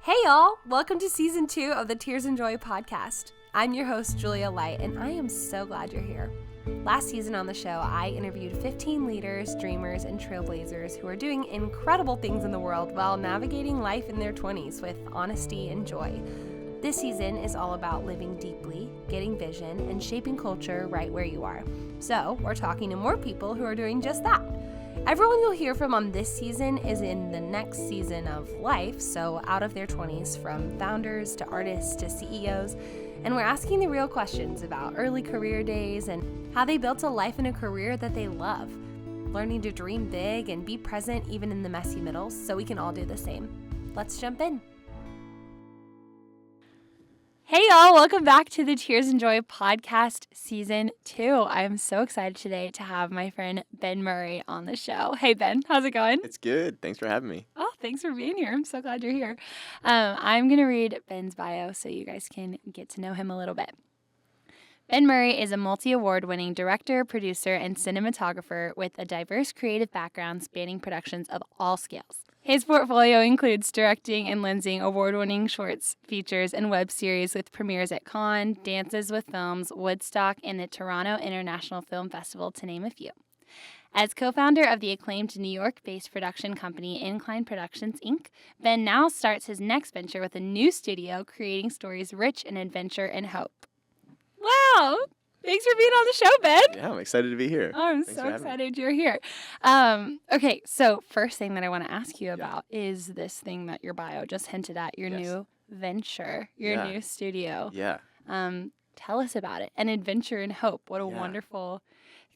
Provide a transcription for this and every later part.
Hey y'all, welcome to season 2 of the Tears and Joy podcast. I'm your host, Julia Light, and I am so glad you're here. Last season on the show, I interviewed 15 leaders, dreamers, and trailblazers who are doing incredible things in the world while navigating life in their 20s with honesty and joy. This season is all about living deeply, getting vision, and shaping culture right where you are. So, we're talking to more people who are doing just that. Everyone you'll hear from on this season is in the next season of life, so out of their 20s, from founders to artists to CEOs, and we're asking the real questions about early career days and how they built a life and a career that they love, learning to dream big and be present even in the messy middles so we can all do the same. Let's jump in. Hey y'all, welcome back to the Tears and Joy podcast season 2. I'm so excited today to have my friend Ben Murray on the show. Hey Ben, how's it going? It's good. Thanks for having me. Oh, thanks for being here. I'm so glad you're here. I'm going to read Ben's bio so you guys can get to know him a little bit. Ben Murray is a multi-award winning director, producer, and cinematographer with a diverse creative background spanning productions of all scales. His portfolio includes directing and lensing award-winning shorts, features, and web series with premieres at Cannes, Dances with Films, Woodstock, and the Toronto International Film Festival, to name a few. As co-founder of the acclaimed New York-based production company Incline Productions, Inc., Ben now starts his next venture with a new studio creating stories rich in adventure and hope. Wow! Thanks for being on the show, Ben. Yeah, I'm excited to be here. Oh, I'm Thanks so excited you're here. Okay, so first thing that I want to ask you about is this thing that your bio just hinted at, your new venture, your new studio. Yeah. Tell us about it. An adventure and hope. What a wonderful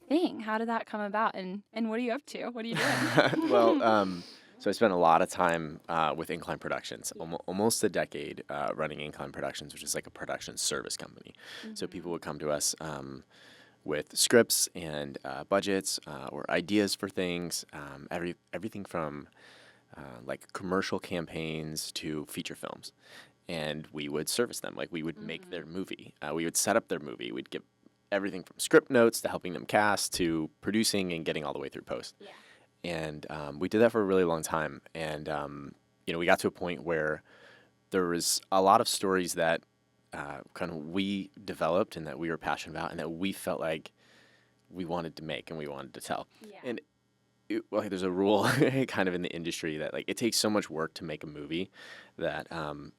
thing. How did that come about? And what are you up to? What are you doing? Well, so I spent a lot of time with Incline Productions, almost a decade running Incline Productions, which is like a production service company. Mm-hmm. So people would come to us with scripts and budgets or ideas for things, everything from like commercial campaigns to feature films. And we would service them. Like we would make their movie. We would set up their movie. We'd give everything from script notes to helping them cast to producing and getting all the way through post. Yeah. And we did that for a really long time. And, we got to a point where there was a lot of stories that kind of we developed and that we were passionate about and that we felt like we wanted to make and we wanted to tell. Yeah. And there's a rule kind of in the industry that like it takes so much work to make a movie that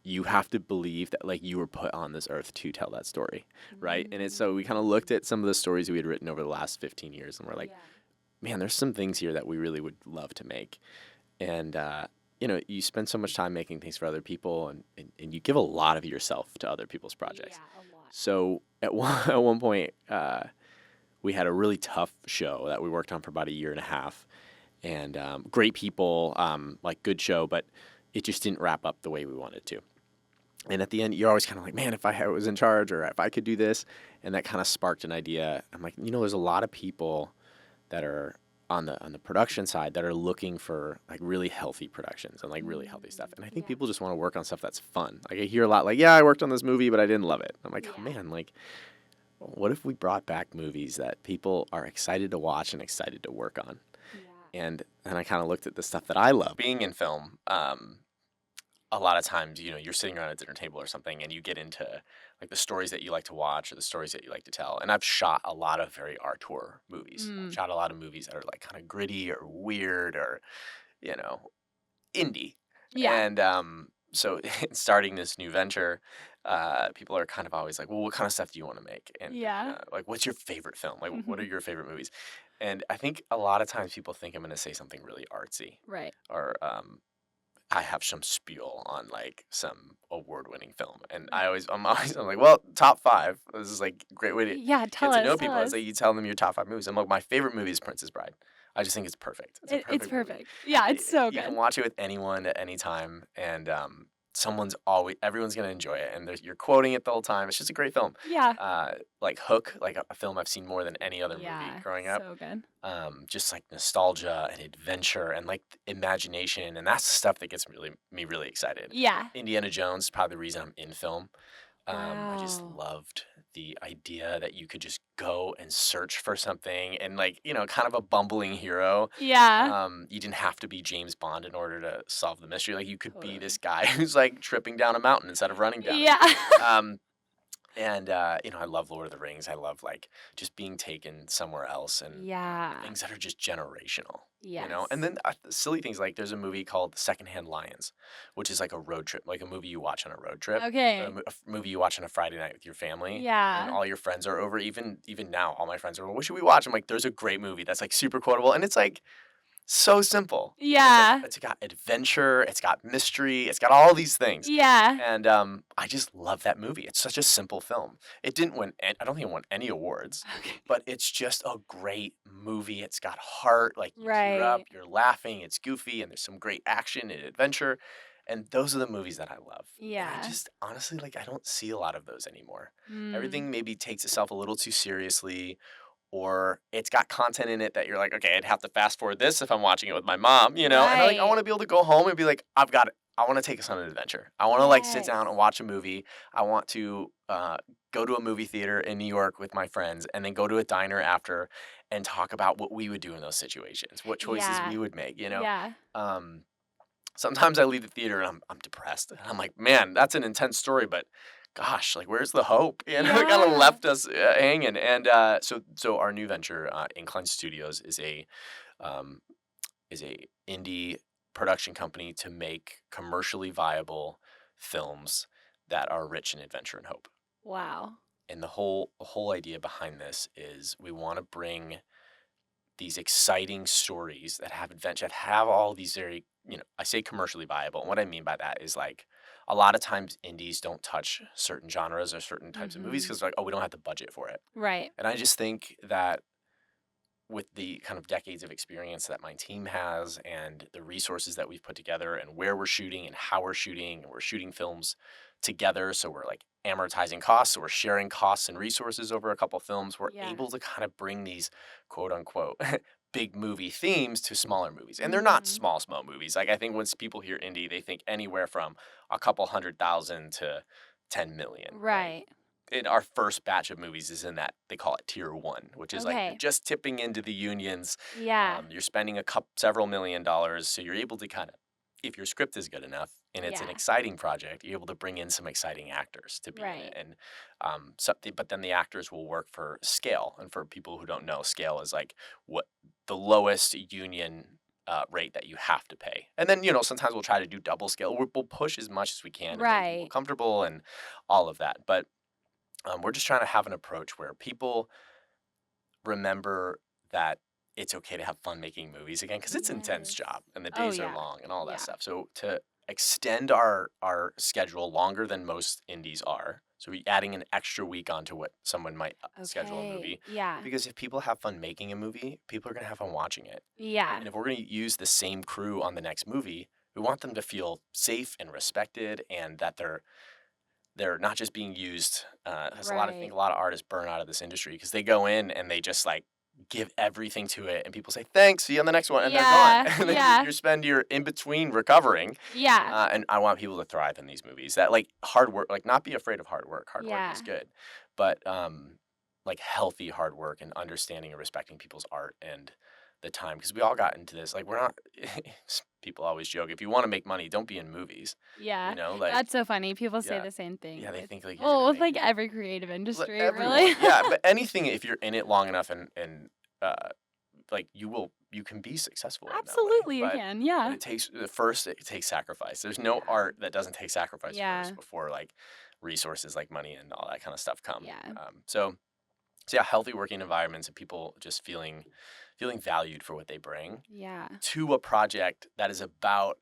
you have to believe that like you were put on this earth to tell that story, right? Mm-hmm. And so we kind of looked at some of the stories we had written over the last 15 years and we're like, man, there's some things here that we really would love to make. And, you spend so much time making things for other people and you give a lot of yourself to other people's projects. Yeah, a lot. So at one point, we had a really tough show that we worked on for about a year and a half. And great people, like good show, but it just didn't wrap up the way we wanted to. And at the end, you're always kind of like, man, if I was in charge or if I could do this. And that kind of sparked an idea. I'm like, there's a lot of people that are on the production side that are looking for like really healthy productions and like really healthy stuff. And I think people just want to work on stuff that's fun. Like I hear a lot like, I worked on this movie, but I didn't love it. I'm like, oh man, like what if we brought back movies that people are excited to watch and excited to work on? Yeah. And I kind of looked at the stuff that I love. Being in film, a lot of times, you're sitting around a dinner table or something and you get into like the stories that you like to watch or the stories that you like to tell. And I've shot a lot of very auteur movies. I've shot a lot of movies that are like kind of gritty or weird or, indie. Yeah. And so starting this new venture, people are kind of always like, well, what kind of stuff do you want to make? And like, what's your favorite film? Like, what are your favorite movies? And I think a lot of times people think I'm going to say something really artsy. Right. Or, I have some spiel on like some award-winning film, and I'm like, well, top 5. This is like a great way to get to know people. It's like you tell them your top 5 movies. And look, my favorite movie is Princess Bride. I just think it's perfect. It's perfect. Yeah, it's so good. You can watch it with anyone at any time, and everyone's gonna enjoy it, and you're quoting it the whole time. It's just a great film. Yeah. Like Hook, like a film I've seen more than any other movie growing up. So good. Just like nostalgia and adventure and like imagination, and that's the stuff that gets me really excited. Yeah. Indiana Jones is probably the reason I'm in film. I just Wow. loved the idea that you could just go and search for something and like, kind of a bumbling hero. Yeah. You didn't have to be James Bond in order to solve the mystery. Like you could be this Totally. guy who's like tripping down a mountain instead of running down it. Yeah. Um, and I love Lord of the Rings. I love like just being taken somewhere else and Yeah. things that are just generational. And Yes. then silly things like there's a movie called Secondhand Lions, which is like a road trip, like a movie you watch on a road trip, Okay. movie you watch on a Friday night with your family, and Yeah. all your friends are over. Even now, all my friends are over. What should we watch? I'm like, there's a great movie that's like super quotable, and it's like so simple. And it's like Yeah. it's got adventure, it's got mystery, it's got all these things. Yeah. And I just love that movie. It's such a simple film. It didn't win. I don't think it won any awards, Okay. but it's just a great movie. It's got heart. Like you tear up, Right. you're laughing. It's goofy, and there's some great action and adventure. And those are the movies that I love. And I Yeah. just honestly like I don't see a lot of those anymore. Mm. Everything maybe takes itself a little too seriously, or it's got content in it that you're like, okay, I'd have to fast forward this if I'm watching it with my mom, And I want Right. to be able to go home and be like, I've got it. I want to take us on an adventure. I want to like sit Yes. down and watch a movie. I want to go to a movie theater in New York with my friends and then go to a diner after and talk about what we would do in those situations, what choices Yeah. we would make. Yeah. Um, Sometimes I leave the theater and I'm depressed. And I'm like, man, that's an intense story, but gosh, like where's the hope? It kind of Yeah. left us hanging. And so our new venture, Incline Studios, um, is a indie production company to make commercially viable films that are rich in adventure and hope. Wow. And the whole idea behind this is we want to bring these exciting stories that have adventure, that have all these very, I say commercially viable. And what I mean by that is like a lot of times indies don't touch certain genres or certain types of movies Mhm. because like, oh, we don't have the budget for it. Right. And I just think that with the kind of decades of experience that my team has and the resources that we've put together and where we're shooting and how we're shooting, and we're shooting films together. So we're like amortizing costs. So we're sharing costs and resources over a couple films. We're Yeah. able to kind of bring these quote unquote big movie themes to smaller movies. And they're not Mhm. small movies. Like I think once people hear indie, they think anywhere from a couple 100,000 to 10 million, right? Right. In our first batch of movies is in that they call it tier 1, which is like you're Okay. just tipping into the unions. Yeah. You're spending several $1,000,000, so you're able to kind of, if your script is good enough and it's an Yeah. exciting project, you're able to bring in some exciting actors to be in it. Right. And but then the actors will work for scale. And for people who don't know, scale is like what the lowest union rate that you have to pay. And then sometimes we'll try to do double scale. We'll push as much as we can to make people Right. comfortable and all of that. But we're just trying to have an approach where people remember that it's okay to have fun making movies again because it's an intense Yes. job and the Oh days are yeah. long and all that Yeah. stuff. So to extend our schedule longer than most indies are, so we adding an extra week onto what someone might schedule a Okay. movie. Yeah. Because if people have fun making a movie, people are going to have fun watching it. Yeah. And if we're going to use the same crew on the next movie, we want them to feel safe and respected and that they're not just being used. There's Right. a lot of artists burn out of this industry because they go in and they just like give everything to it, and people say thanks, see you on the next one, and they're gone, Yeah. and then Yeah. you spend your in between recovering. Yeah. And I want people to thrive in these movies. That like hard work, like not be afraid of hard work. Hard work is Yeah. good, but like healthy hard work and understanding and respecting people's art and the time because we all got into this. Like we're not. People always joke if you want to make money, don't be in movies. Yeah. Like That's so funny. People say yeah. the same thing. Yeah, they with, think like you're well, gonna with make like every creative industry, everyone. really. Yeah, but anything if you're in it long enough and like you can be successful in that way. Absolutely, you But can. Yeah. it takes sacrifice. There's no Yeah. art that doesn't take sacrifice Yeah. first before like resources like money and all that kind of stuff come. Yeah. So yeah, healthy working environments and people just feeling valued for what they bring Yeah. to a project that is about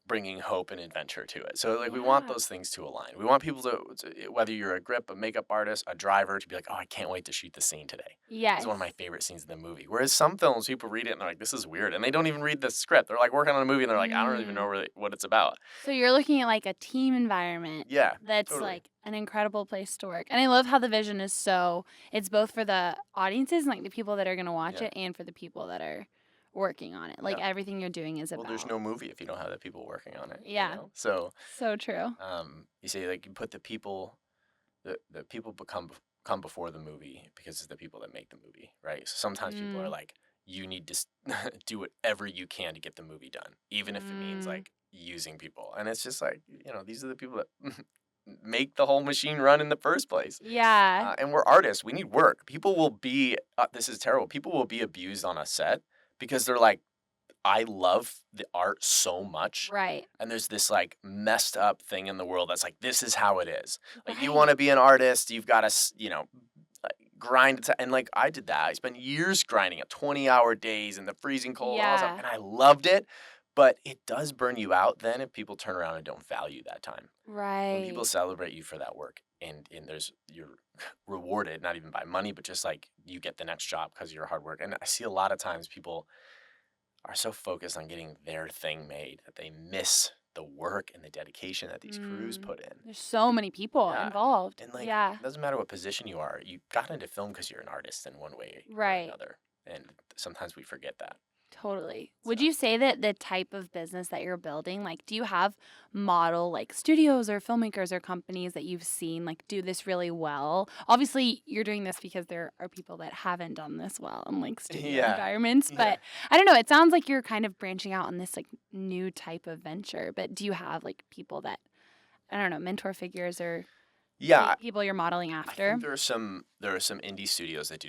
bringing hope and adventure to it. So like we want Yeah. those things to align. We want people to whether you're a grip, a makeup artist, a driver, to be like, oh, I can't wait to shoot the scene today. This Yes. is one of my favorite scenes in the movie. Whereas some films, people read it and they're like, this is weird, and they don't even read the script. They're like working on a movie and they're like, I don't even know really what it's about. So you're looking at like a team environment Yeah, that's totally. like an incredible place to work. And I love how the vision is it's both for the audiences and like the people that are going to watch Yeah. it and for the people that are working on it. Like Yeah. everything you're doing is Well, about. there's no movie if you don't have the people working on it. Yeah. So So true. you say like you put the people the people come before the movie because it's the people that make the movie, right? So sometimes people are Mm. like, you need to do whatever you can to get the movie done, even if it means Mm. like using people. And it's just like, these are the people that make the whole machine run in the first place. Yeah. And we're artists. We need work. People will be, this is terrible. People will be abused on a set because they're like, I love the art so much. Right. And there's this like messed up thing in the world that's like, this is how it is. Like, you Right. want to be an artist, you've got to, like, grind it. And like, I did that. I spent years grinding at 20-hour days in the freezing cold and all that stuff. Yeah. And I loved it. But it does burn you out then if people turn around and don't value that time. When people Right. celebrate you for that work and you're rewarded, not even by money, but just like you get the next job because of your hard work. And I see a lot of times people are so focused on getting their thing made that they miss the work and the dedication that these crews put in. There's so many people Yeah. involved. And like, Yeah. it doesn't matter what position you are, you got into film because you're an artist in one way or Right. another. And sometimes we forget that. Totally. Would So- you say that the type of business that you're building, like, do you have model like studios or filmmakers or companies that you've seen like do this really well? Obviously, you're doing this because there are people that haven't done this well in like studio Yeah. environments. Yeah. But I don't know. It sounds like you're kind of branching out on this like new type of venture. But do you have like people that, I don't know, mentor figures or Yeah. people you're modeling I after? think there are some indie studios that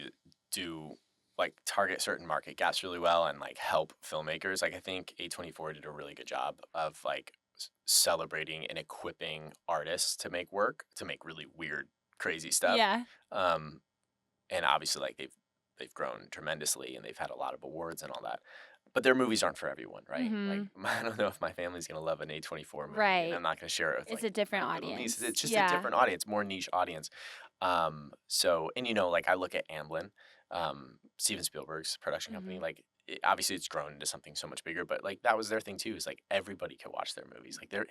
do like target certain market gaps really well and like help filmmakers. Like I think A24 did a really good job of like celebrating and equipping artists to make really weird, crazy stuff. Yeah. Um, and obviously like they've grown tremendously and they've had a lot of awards and all that. But their movies aren't for everyone, right? Like I don't know if my family's gonna love an A24 movie, Right. and I'm not gonna share it with It's like a different my little niece. audience. It's just Yeah. a different audience, more niche audience. So and like I look at Amblin, Steven Spielberg's production company. Like obviously it's grown into something so much bigger, but like that was their thing too. Is like everybody could watch their movies. Like their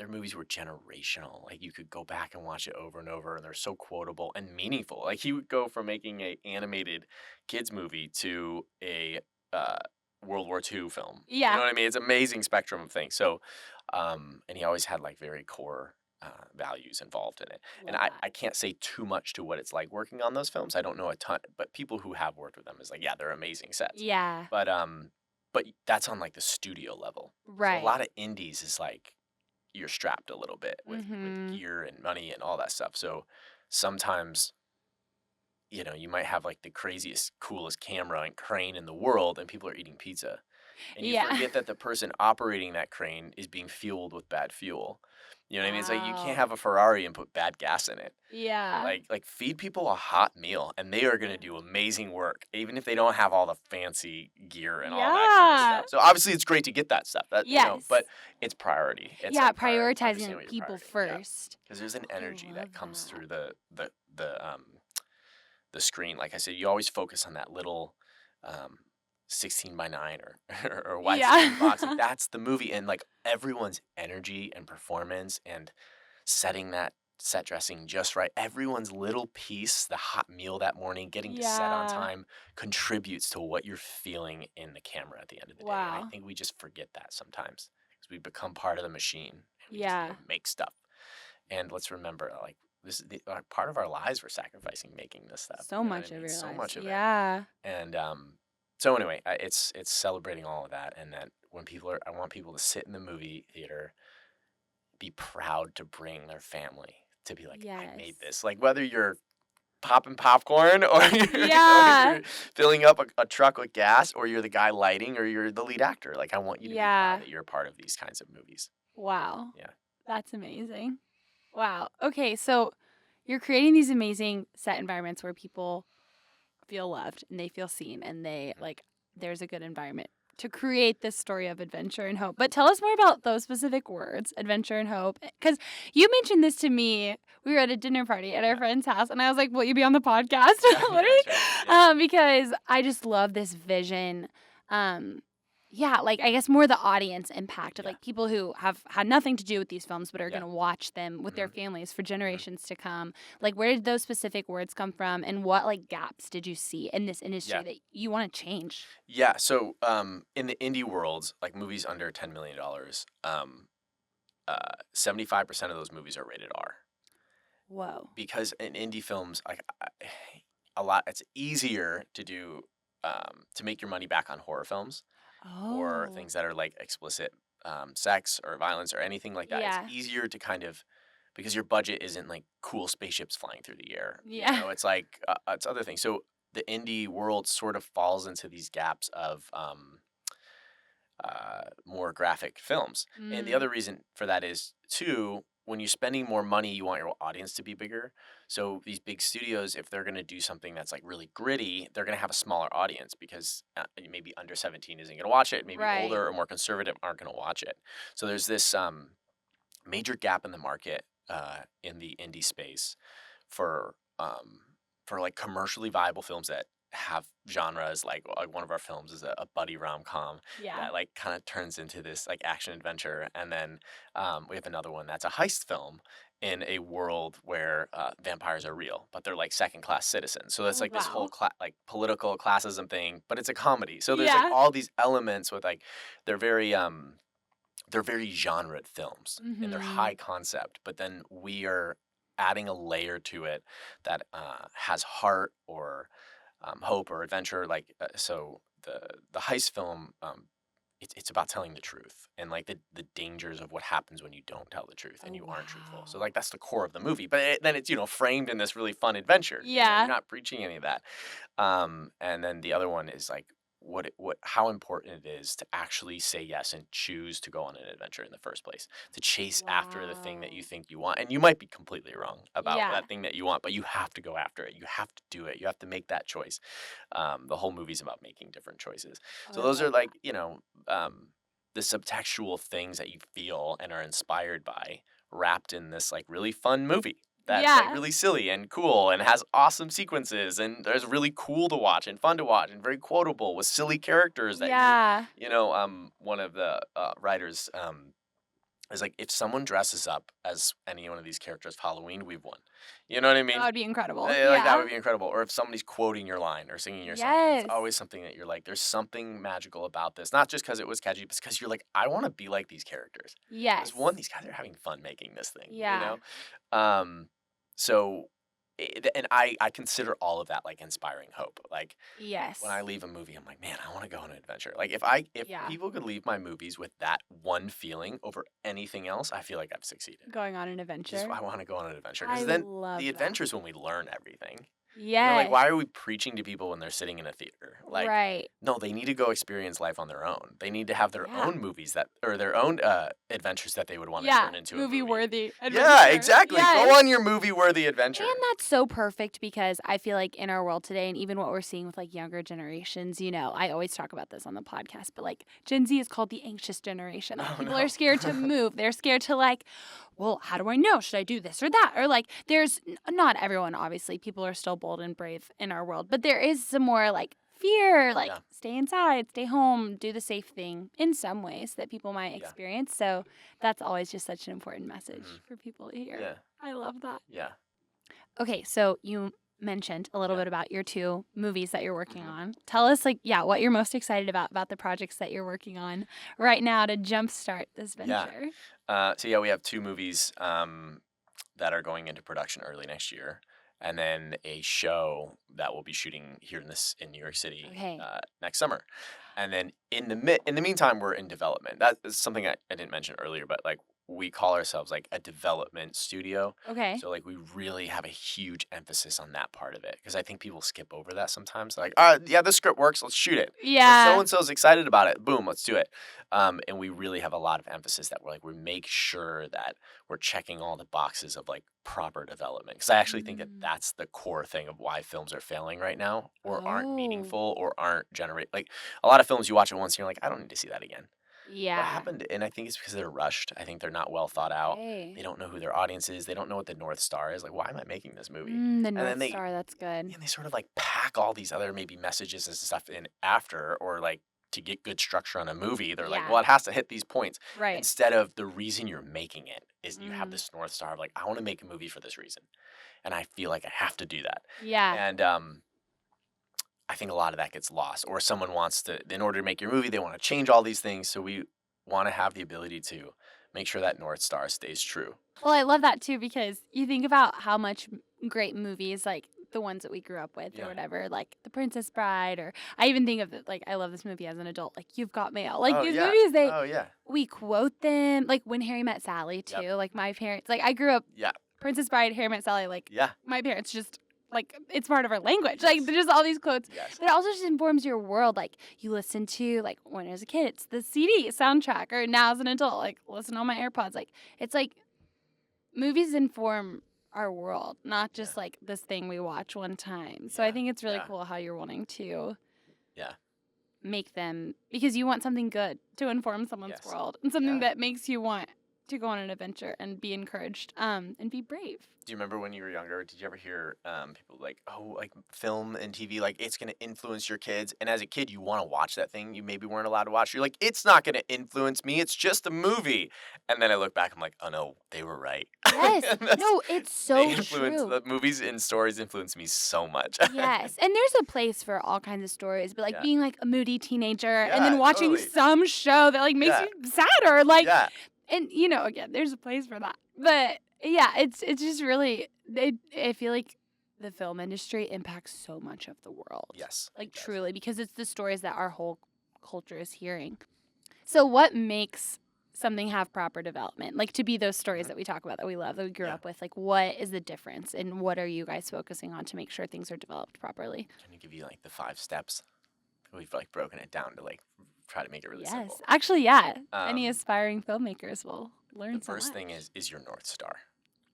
movies were generational. Like you could go back and watch it over and over, and they're so quotable and meaningful. Like he would go from making a animated kids movie to a World War II film. Yeah. You know what I mean? It's an amazing spectrum of things. So, and he always had like very core values involved in it. And I can't say too much to what it's like working on those films. I don't know a ton, but people who have worked with them is like, yeah, they're amazing sets. Yeah. But that's on like the studio level. Right. So a lot of indies is like you're strapped a little bit with gear and money and all that stuff. So sometimes you might have like the craziest, coolest camera and crane in the world and people are eating pizza. And you forget that the person operating that crane is being fueled with bad fuel. You know what I mean? It's like you can't have a Ferrari and put bad gas in it. Yeah. Like feed people a hot meal and they are going to do amazing work, even if they don't have all the fancy gear and all that kind of stuff. So obviously it's great to get that stuff. But it's priority. It's like prioritizing people first. Because there's an energy that comes through the screen. Like I said, you always focus on that little 16:9 or widescreen box. Like that's the movie, and like everyone's energy and performance and setting that set dressing just right. Everyone's little piece, the hot meal that morning, getting to set on time, contributes to what you're feeling in the camera at the end of the day. And I think we just forget that sometimes because we become part of the machine. And we just make stuff. And let's remember, like, this is part of our lives we're sacrificing making this stuff. So much of it. Yeah. And so anyway, it's celebrating all of that, and that when I want people to sit in the movie theater, be proud to bring their family to be like, I made this. Like whether you're popping popcorn or you're filling up a truck with gas, or you're the guy lighting, or you're the lead actor. Like I want you to be proud that you're a part of these kinds of movies. Wow. Yeah. That's amazing. Wow. Okay, so you're creating these amazing set environments where people feel loved and they feel seen and they like there's a good environment to create this story of adventure and hope. But tell us more about those specific words, adventure and hope, because you mentioned this to me. We were at a dinner party at our friend's house, and I was like, "Will you be on the podcast?" Literally, because I just love this vision. Like I guess more the audience impact of like people who have had nothing to do with these films but are going to watch them with their families for generations to come. Like where did those specific words come from, and what like gaps did you see in this industry that you want to change? Yeah, so in the indie world, like movies under $10 million, 75% of those movies are rated R. Whoa. because in indie films, it's easier to do to make your money back on horror films or Oh. things that are like explicit sex or violence or anything like that. It's Yeah. easier to kind of because your budget isn't like cool spaceships flying through the air. Yeah. It's like it's other things. So the indie world sort of falls into these gaps of more graphic films. And the Mm. other reason for that is, too, when you're spending more money, you want your audience to be bigger. So these big studios, if they're going to do something that's like really gritty, they're going to have a smaller audience because maybe under 17 isn't going to watch it. Maybe Right. older or more conservative aren't going to watch it. So there's this major gap in the market in the indie space for like commercially viable films that have genres like one of our films is a buddy rom-com Yeah. that like kind of turns into this like action adventure, and then we have another one that's a heist film in a world where vampires are real but they're like second-class citizens, so that's like this whole Wow. like political classism thing, but it's a comedy, so there's like Yeah. all these elements with like they're very genre films and they're Mm-hmm. high concept, but then we are adding a layer to it that has heart or hope or adventure. Like so, the heist film, it's about telling the truth and like the dangers of what happens when you don't tell the truth and Oh, you aren't truthful. So wow. like that's the core of the movie. But then it's framed in this really fun adventure. Yeah. You're not preaching any of that. And then the other one is like how important it is to actually say yes and choose to go on an adventure in the first place, to chase after the thing that you Wow. think you want. And you might be completely wrong about Yeah. that thing that you want, but you have to go after it. You have to do it. You have to make that choice. The whole movie's about making different choices. Oh, So I those are love like, the subtextual things that you feel and are inspired by wrapped in this like really fun movie that's like Yeah. really silly and cool and has awesome sequences and there's really cool to watch and fun to watch and very quotable with silly characters that Yeah. one of the writers is like, if someone dresses up as any one of these characters for Halloween, we've won. You know what I That mean? would be incredible. Like that Yeah. would be incredible. Or if somebody's quoting your line or singing your song, it's Yes. always something that you're like, there's something magical about this. Not just because it was catchy, but because you're like, I want to be like these characters. Yes. Because one, these guys are having fun making this thing. Yeah. So, and I consider all of that like inspiring hope. Like Yes. when I leave a movie, I'm like, man, I want to go on an adventure. Like if Yeah. people could leave my movies with that one feeling over anything else, I feel like I've succeeded. Going on an adventure. Just I want to go on an adventure I because then love the that. adventure is when we learn everything. Yes. Like why are we preaching to people when they're sitting in a theater? Like right. no, they need to go experience life on their own. They need to have their Yeah. own movies or their own adventures that they would want to Yeah. turn into a movie. Movie-worthy adventure. Yeah, exactly. Yes. Go on your movie-worthy adventure. And that's so perfect because I feel like in our world today and even what we're seeing with like younger generations, I always talk about this on the podcast, but like Gen Z is called the anxious generation. Like people are scared to move. They're scared to like, well, how do I know? Should I do this or that? Or like there's not everyone, obviously. People are still bold and brave in our world, but there is some more like fear, like stay inside, stay home, do the safe thing in some ways that people might experience. So that's always just such an important message for people to hear. Yeah. I love that. Yeah. Okay, so you mentioned a little bit about your 2 movies that you're working on. Tell us what you're most excited about the projects that you're working on right now to jumpstart this venture. So we have 2 movies that are going into production early next year, and then a show that we'll be shooting here in New York City next summer. And then in the meantime, we're in development. That is something I didn't mention earlier, but like we call ourselves like a development studio. Okay. So like we really have a huge emphasis on that part of it because I think people skip over that sometimes. They're like, this script works, let's shoot it. Yeah. So and so's excited about it, boom, let's do it. And we really have a lot of emphasis that we make sure that we're checking all the boxes of like proper development because I actually think that that's the core thing of why films are failing right now or aren't meaningful or aren't like a lot of films you watch it once and you're like, I don't need to see that again. Yeah. What happened? And I think it's because they're rushed. I think they're not well thought out. Okay. They don't know who their audience is. They don't know what the North Star is. Like, why am I making this movie? The North Star, that's good. And they sort of like pack all these other maybe messages and stuff in after or like to get good structure on a movie. They're like, well, it has to hit these points. Right. Instead of the reason you're making it is you have this North Star of like, I want to make a movie for this reason. And I feel like I have to do that. Yeah. And I think a lot of that gets lost. Or someone wants to, in order to make your movie, they want to change all these things. So we want to have the ability to make sure that North Star stays true. Well, I love that too because you think about how much great movies, like the ones that we grew up with or whatever, like The Princess Bride, or I even think of it, like I love this movie as an adult, like You've Got Mail. Like these movies, we quote them, like When Harry Met Sally too. Like my parents, like I grew up, Princess Bride, Harry Met Sally, like my parents just, like it's part of our language. Like there's just all these quotes. But it also just informs your world. Like you listen to, like when I was a kid, it's the CD soundtrack, or now as an adult, like listen on my AirPods. Like it's like movies inform our world, not just like this thing we watch one time. So I think it's really cool how you're wanting to make them, because you want something good to inform someone's world and something that makes you want to go on an adventure and be encouraged and be brave. Do you remember when you were younger, did you ever hear people like, oh, like film and TV, like it's going to influence your kids? And as a kid, you want to watch that thing you maybe weren't allowed to watch. You're like, it's not going to influence me. It's just a movie. And then I look back, I'm like, oh no, they were right. Yes. No, it's so true. The movies and stories influence me so much. Yes. And there's a place for all kinds of stories, but like being like a moody teenager and then watching some show that like makes you sadder. Like, and you know, again, there's a place for that. But yeah, it's just really, I feel like the film industry impacts so much of the world. Yes. Like truly, because it's the stories that our whole culture is hearing. So what makes something have proper development? Like to be those stories that we talk about, that we love, that we grew up with. Like what is the difference and what are you guys focusing on to make sure things are developed properly? Can you give you like the 5 steps? We've like broken it down to like try to make it really simple. Yes. Actually, yeah. Any aspiring filmmakers will learn so much. The first thing is your North Star.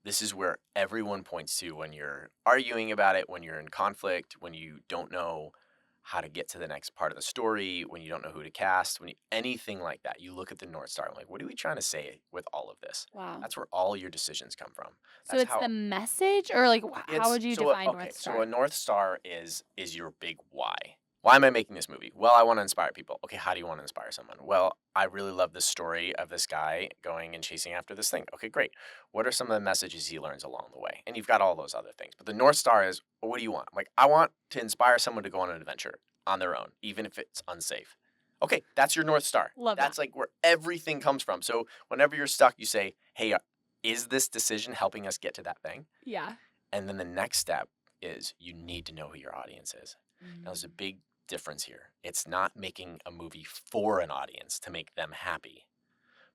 This is where everyone points to when you're arguing about it, when you're in conflict, when you don't know how to get to the next part of the story, when you don't know who to cast, anything like that. You look at the North Star and like, what are we trying to say with all of this? Wow. That's where all your decisions come from. So it's the message, or like how would you define North Star? So a North Star is your big why. Why am I making this movie? Well, I want to inspire people. Okay, how do you want to inspire someone? Well, I really love this story of this guy going and chasing after this thing. Okay, great. What are some of the messages he learns along the way? And you've got all those other things. But the North Star is, well, what do you want? Like, I want to inspire someone to go on an adventure on their own, even if it's unsafe. Okay, that's your North Star. Love that's like where everything comes from. So whenever you're stuck, you say, hey, is this decision helping us get to that thing? Yeah. And then the next step is you need to know who your audience is. Now, there's a big difference here. It's not making a movie for an audience to make them happy,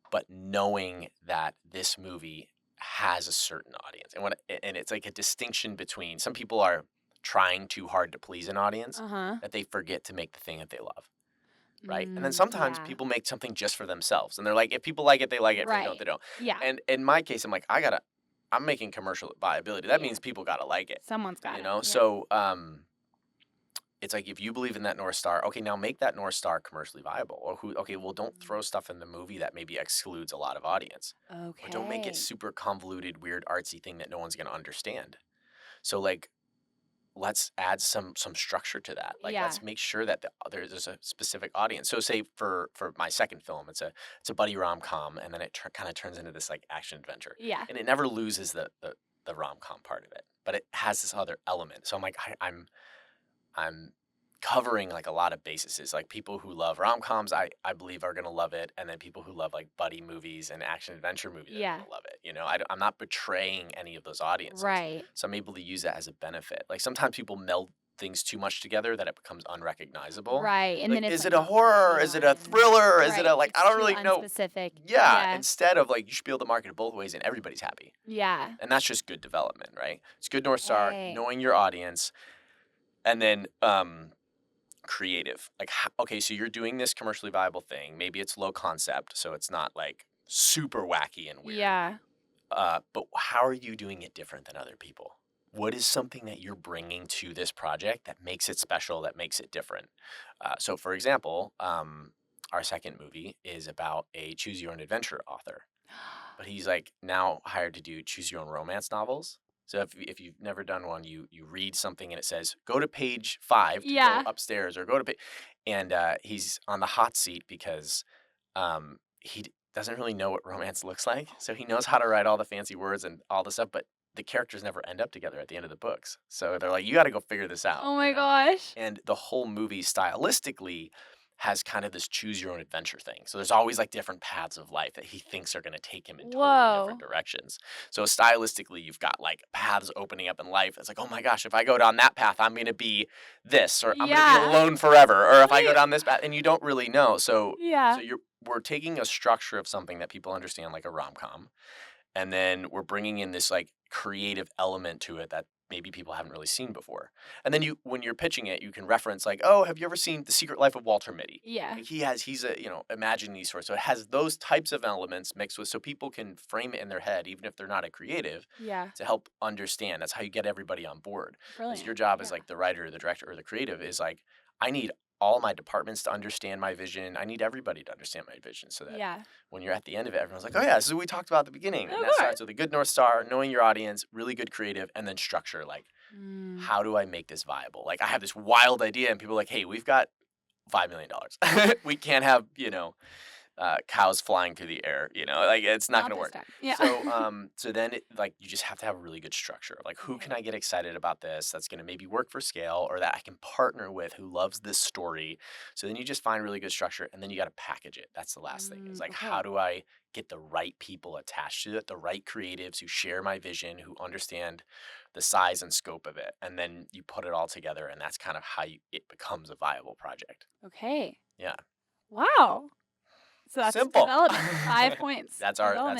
but knowing that this movie has a certain audience. And it's like a distinction between, some people are trying too hard to please an audience that they forget to make the thing that they love. Right? And then sometimes people make something just for themselves. And they're like, if people like it, they like it. If they don't, they don't. Yeah. And in my case, I'm like, I'm making commercial viability. That means people got to like it. Someone's got it. You know? So, it's like, if you believe in that North Star, okay, now make that North Star commercially viable. Or don't throw stuff in the movie that maybe excludes a lot of audience. Okay. Or don't make it super convoluted, weird, artsy thing that no one's going to understand. So like, let's add some structure to that. Like, let's make sure that there's a specific audience. So say for my second film, it's a buddy rom-com, and then it kind of turns into this like action adventure. Yeah. And it never loses the rom-com part of it, but it has this other element. So I'm like, I'm covering like a lot of bases. Like people who love rom-coms, I believe are going to love it. And then people who love like buddy movies and action adventure movies are going to love it. You know, I'm not betraying any of those audiences. Right. So I'm able to use that as a benefit. Like sometimes people meld things too much together that it becomes unrecognizable. Right. And like, then is it a horror? Is it a thriller? Is it a like, it's I don't really know. Specific. Yeah. Instead of like, you should be able to market it both ways and everybody's happy. Yeah. And that's just good development, right? It's good North Star, knowing your audience. And then creative. Like, okay, so you're doing this commercially viable thing. Maybe it's low concept, so it's not like super wacky and weird. Yeah. But how are you doing it different than other people? What is something that you're bringing to this project that makes it special, that makes it different? So, for example, our second movie is about a choose-your-own-adventure author. But he's like now hired to do choose-your-own-romance novels. So if you've never done one, you read something and it says, go to page 5 to go upstairs, or go to page. And he's on the hot seat because he doesn't really know what romance looks like. So he knows how to write all the fancy words and all the stuff, but the characters never end up together at the end of the books. So they're like, you got to go figure this out. Oh my gosh. And the whole movie stylistically has kind of this choose your own adventure thing. So there's always like different paths of life that he thinks are going to take him in totally different directions. So stylistically, you've got like paths opening up in life. It's like, oh my gosh, if I go down that path, I'm going to be this, or I'm going to be alone forever. Or if I go down this path, and you don't really know. So we're taking a structure of something that people understand, like a rom-com, and then we're bringing in this like creative element to it that maybe people haven't really seen before. And then when you're pitching it, you can reference like, oh, have you ever seen The Secret Life of Walter Mitty? Yeah. Like imagine these sorts. So it has those types of elements mixed with, so people can frame it in their head, even if they're not a creative, to help understand. That's how you get everybody on board. Brilliant. Your job as like the writer, the director, or the creative is like, I need all my departments to understand my vision. I need everybody to understand my vision, so that when you're at the end of it, everyone's like, oh yeah, this is what we talked about at the beginning. And that starts with a good North Star, knowing your audience, really good creative, and then structure. Like, how do I make this viable? Like, I have this wild idea, and people are like, hey, we've got $5 million. We can't have, cows flying through the air, like it's not going to work. Yeah. So then you just have to have a really good structure. Like, who can I get excited about this that's going to maybe work for scale, or that I can partner with who loves this story. So then you just find really good structure, and then you got to package it. That's the last thing. It's like, how do I get the right people attached to it, the right creatives who share my vision, who understand the size and scope of it, and then you put it all together, and that's kind of how it becomes a viable project. Okay. Yeah. Wow. So that's simple. Development. 5 points. That's our 5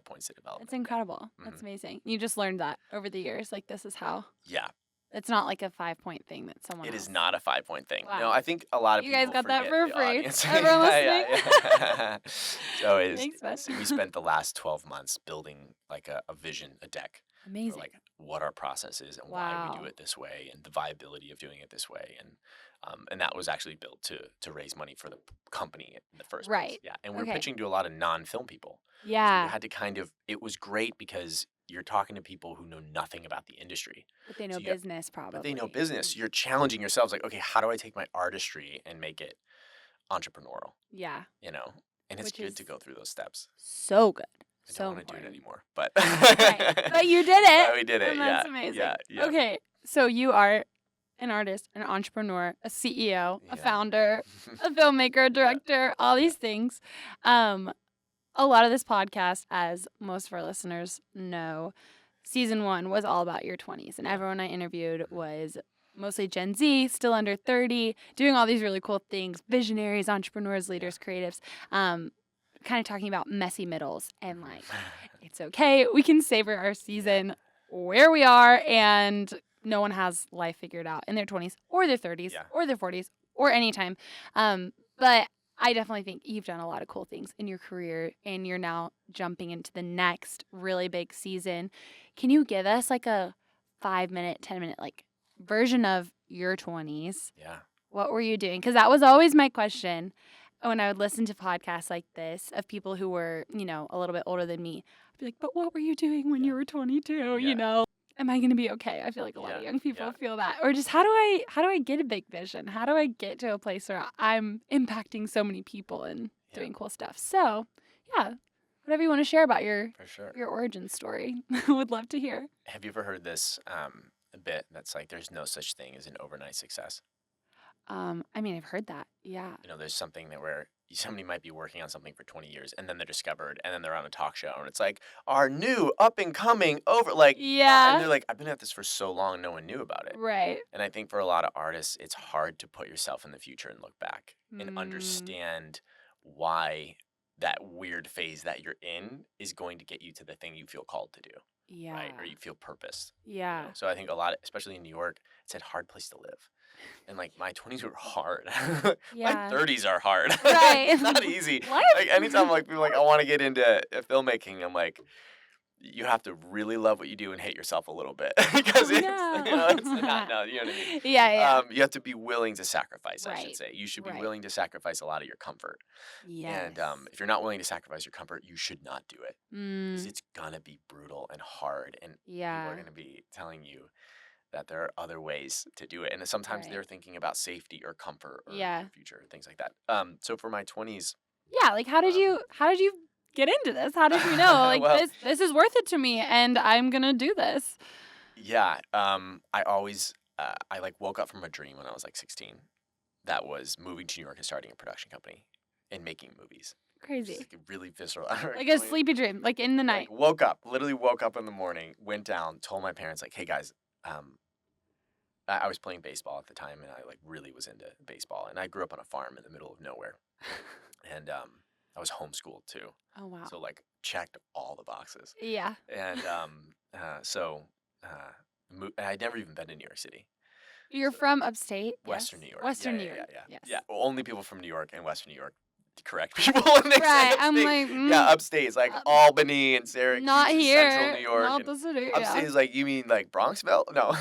points to development. It's incredible. That's amazing. You just learned that over the years. Like, this is how. Yeah. It's not like a 5-point thing that someone It else. is not a 5-point thing. Wow. No, I think a lot of you people guys got that for free. Audience. Everyone listening. So Thanks, we spent the last 12 months building like a vision, a deck. Amazing. For like what our process is and why we do it this way, and the viability of doing it this way, and that was actually built to raise money for the company in the first place. Yeah, and we're pitching to a lot of non-film people. Yeah, so we had to it was great because you're talking to people who know nothing about the industry. But they know business, probably. But they know business. You're challenging yourselves, like, okay, how do I take my artistry and make it entrepreneurial? Yeah. And it's good to go through those steps. So good. I don't want to do it anymore, but right. But you did it. We did it. And that's amazing. Yeah. Okay, so you are an artist, an entrepreneur, a CEO, a founder, a filmmaker, a director, all these things. A lot of this podcast, as most of our listeners know, season 1 was all about your 20s, and everyone I interviewed was mostly Gen Z, still under 30, doing all these really cool things, visionaries, entrepreneurs, leaders, creatives. Kind of talking about messy middles and like, it's okay. We can savor our season where we are, and no one has life figured out in their 20s or their 30s or their 40s or any time. But I definitely think you've done a lot of cool things in your career, and you're now jumping into the next really big season. Can you give us like a 5-minute, 10-minute like version of your 20s? Yeah. What were you doing? Because that was always my question. When I would listen to podcasts like this of people who were, a little bit older than me, I'd be like, but what were you doing when you were 22? Am I going to be okay? I feel like a lot of young people feel that. Or just how do I get a big vision? How do I get to a place where I'm impacting so many people and doing cool stuff? So, whatever you want to share about your origin story, would love to hear. Have you ever heard this a bit that's like, there's no such thing as an overnight success? I've heard that. Yeah. There's something that where somebody might be working on something for 20 years, and then they're discovered, and then they're on a talk show, and it's like, our new up and coming and they're like, I've been at this for so long, no one knew about it. Right. And I think for a lot of artists, it's hard to put yourself in the future and look back and understand why that weird phase that you're in is going to get you to the thing you feel called to do. Yeah. Right? Or you feel purpose. Yeah. So I think a lot, especially in New York, it's a hard place to live. And my 20s were hard. My 30s are hard. Right. It's not easy. What? Like anytime people I want to get into filmmaking, I'm like, you have to really love what you do and hate yourself a little bit because it's not, you know what I mean? Yeah. You have to be willing to sacrifice, Right. I should say. You should be willing to sacrifice a lot of your comfort. Yes. And if you're not willing to sacrifice your comfort, you should not do it because it's gonna be brutal and hard, and people are gonna be telling you that there are other ways to do it, and sometimes they're thinking about safety or comfort or future, things like that. So for my 20s, like how did you get into this? How did you know this is worth it to me and I'm gonna do this? I always I woke up from a dream when I was 16 that was moving to New York and starting a production company and making movies. Crazy. Like really visceral. Like a sleepy dream, like in the night. Literally woke up in the morning, went down, told my parents, like, hey guys, I was playing baseball at the time, and I like really was into baseball. And I grew up on a farm in the middle of nowhere. And I was homeschooled too. Oh, wow. So like checked all the boxes. Yeah. And I'd never even been to New York City. You're from upstate? Western Yes? New York. Western Yeah, New York. yeah. Yes. Yeah, only people from New York and Western New York correct people when they say Right, upstate. I'm like, yeah, upstate is like Albany and Syracuse not and here. Central New York. Not and the city. upstate is like, you mean like Bronxville? No.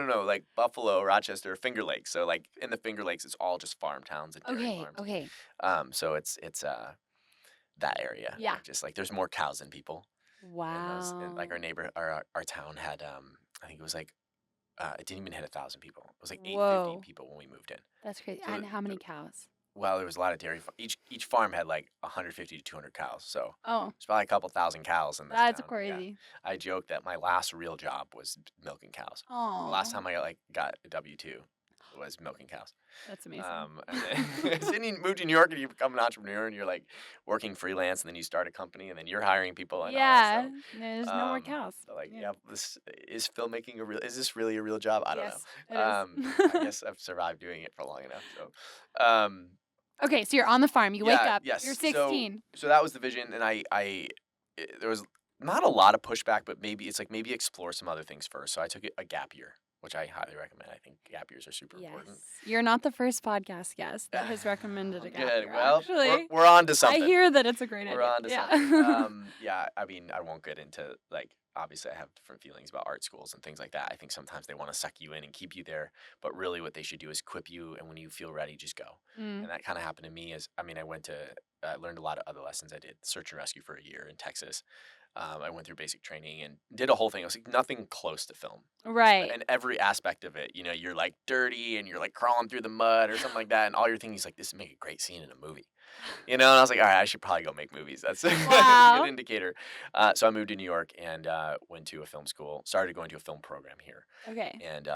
No, like Buffalo, Rochester, Finger Lakes. So like in the Finger Lakes, it's all just farm towns and dairy farms. Okay. So it's that area. Yeah. Like, just like there's more cows than people. Wow. And like our town had I think it was like it didn't even hit 1,000 people. It was like 850 people when we moved in. That's crazy. So and how many cows? Well, there was a lot of dairy. Each farm had like 150 to 200 cows. So Oh, there's probably a couple thousand cows in this that's town. crazy. Yeah. I joked that my last real job was milking cows. Oh. The last time I got a W-2 was milking cows. That's amazing. And then you move to New York and you become an entrepreneur and you're like working freelance and then you start a company and then you're hiring people and all that stuff. There's no more cows. So like, this is filmmaking is this really a real job? I don't Yes, know. it is. I guess I've survived doing it for long enough. So, okay, so you're on the farm. You wake up. Yes. You're 16. So that was the vision, and there was not a lot of pushback, but maybe explore some other things first. So I took a gap year, which I highly recommend. I think gap years are super important. You're not the first podcast guest that has recommended a gap Good. year. Well, actually, we're on to something. I hear that it's a great idea. We're on to something. I mean, I won't get into like. Obviously, I have different feelings about art schools and things like that. I think sometimes they want to suck you in and keep you there, but really what they should do is equip you, and when you feel ready, just go. And that kind of happened to me. I learned a lot of other lessons. I did search and rescue for a year in Texas. I went through basic training and did a whole thing. It was like nothing close to film. Right. And every aspect of it, you're like dirty and you're like crawling through the mud or something like that, and all you're thinking is like, this would make a great scene in a movie. And I was like, all right, I should probably go make movies. That's a good indicator. So I moved to New York and went to a film school, started going to a film program here. Okay. And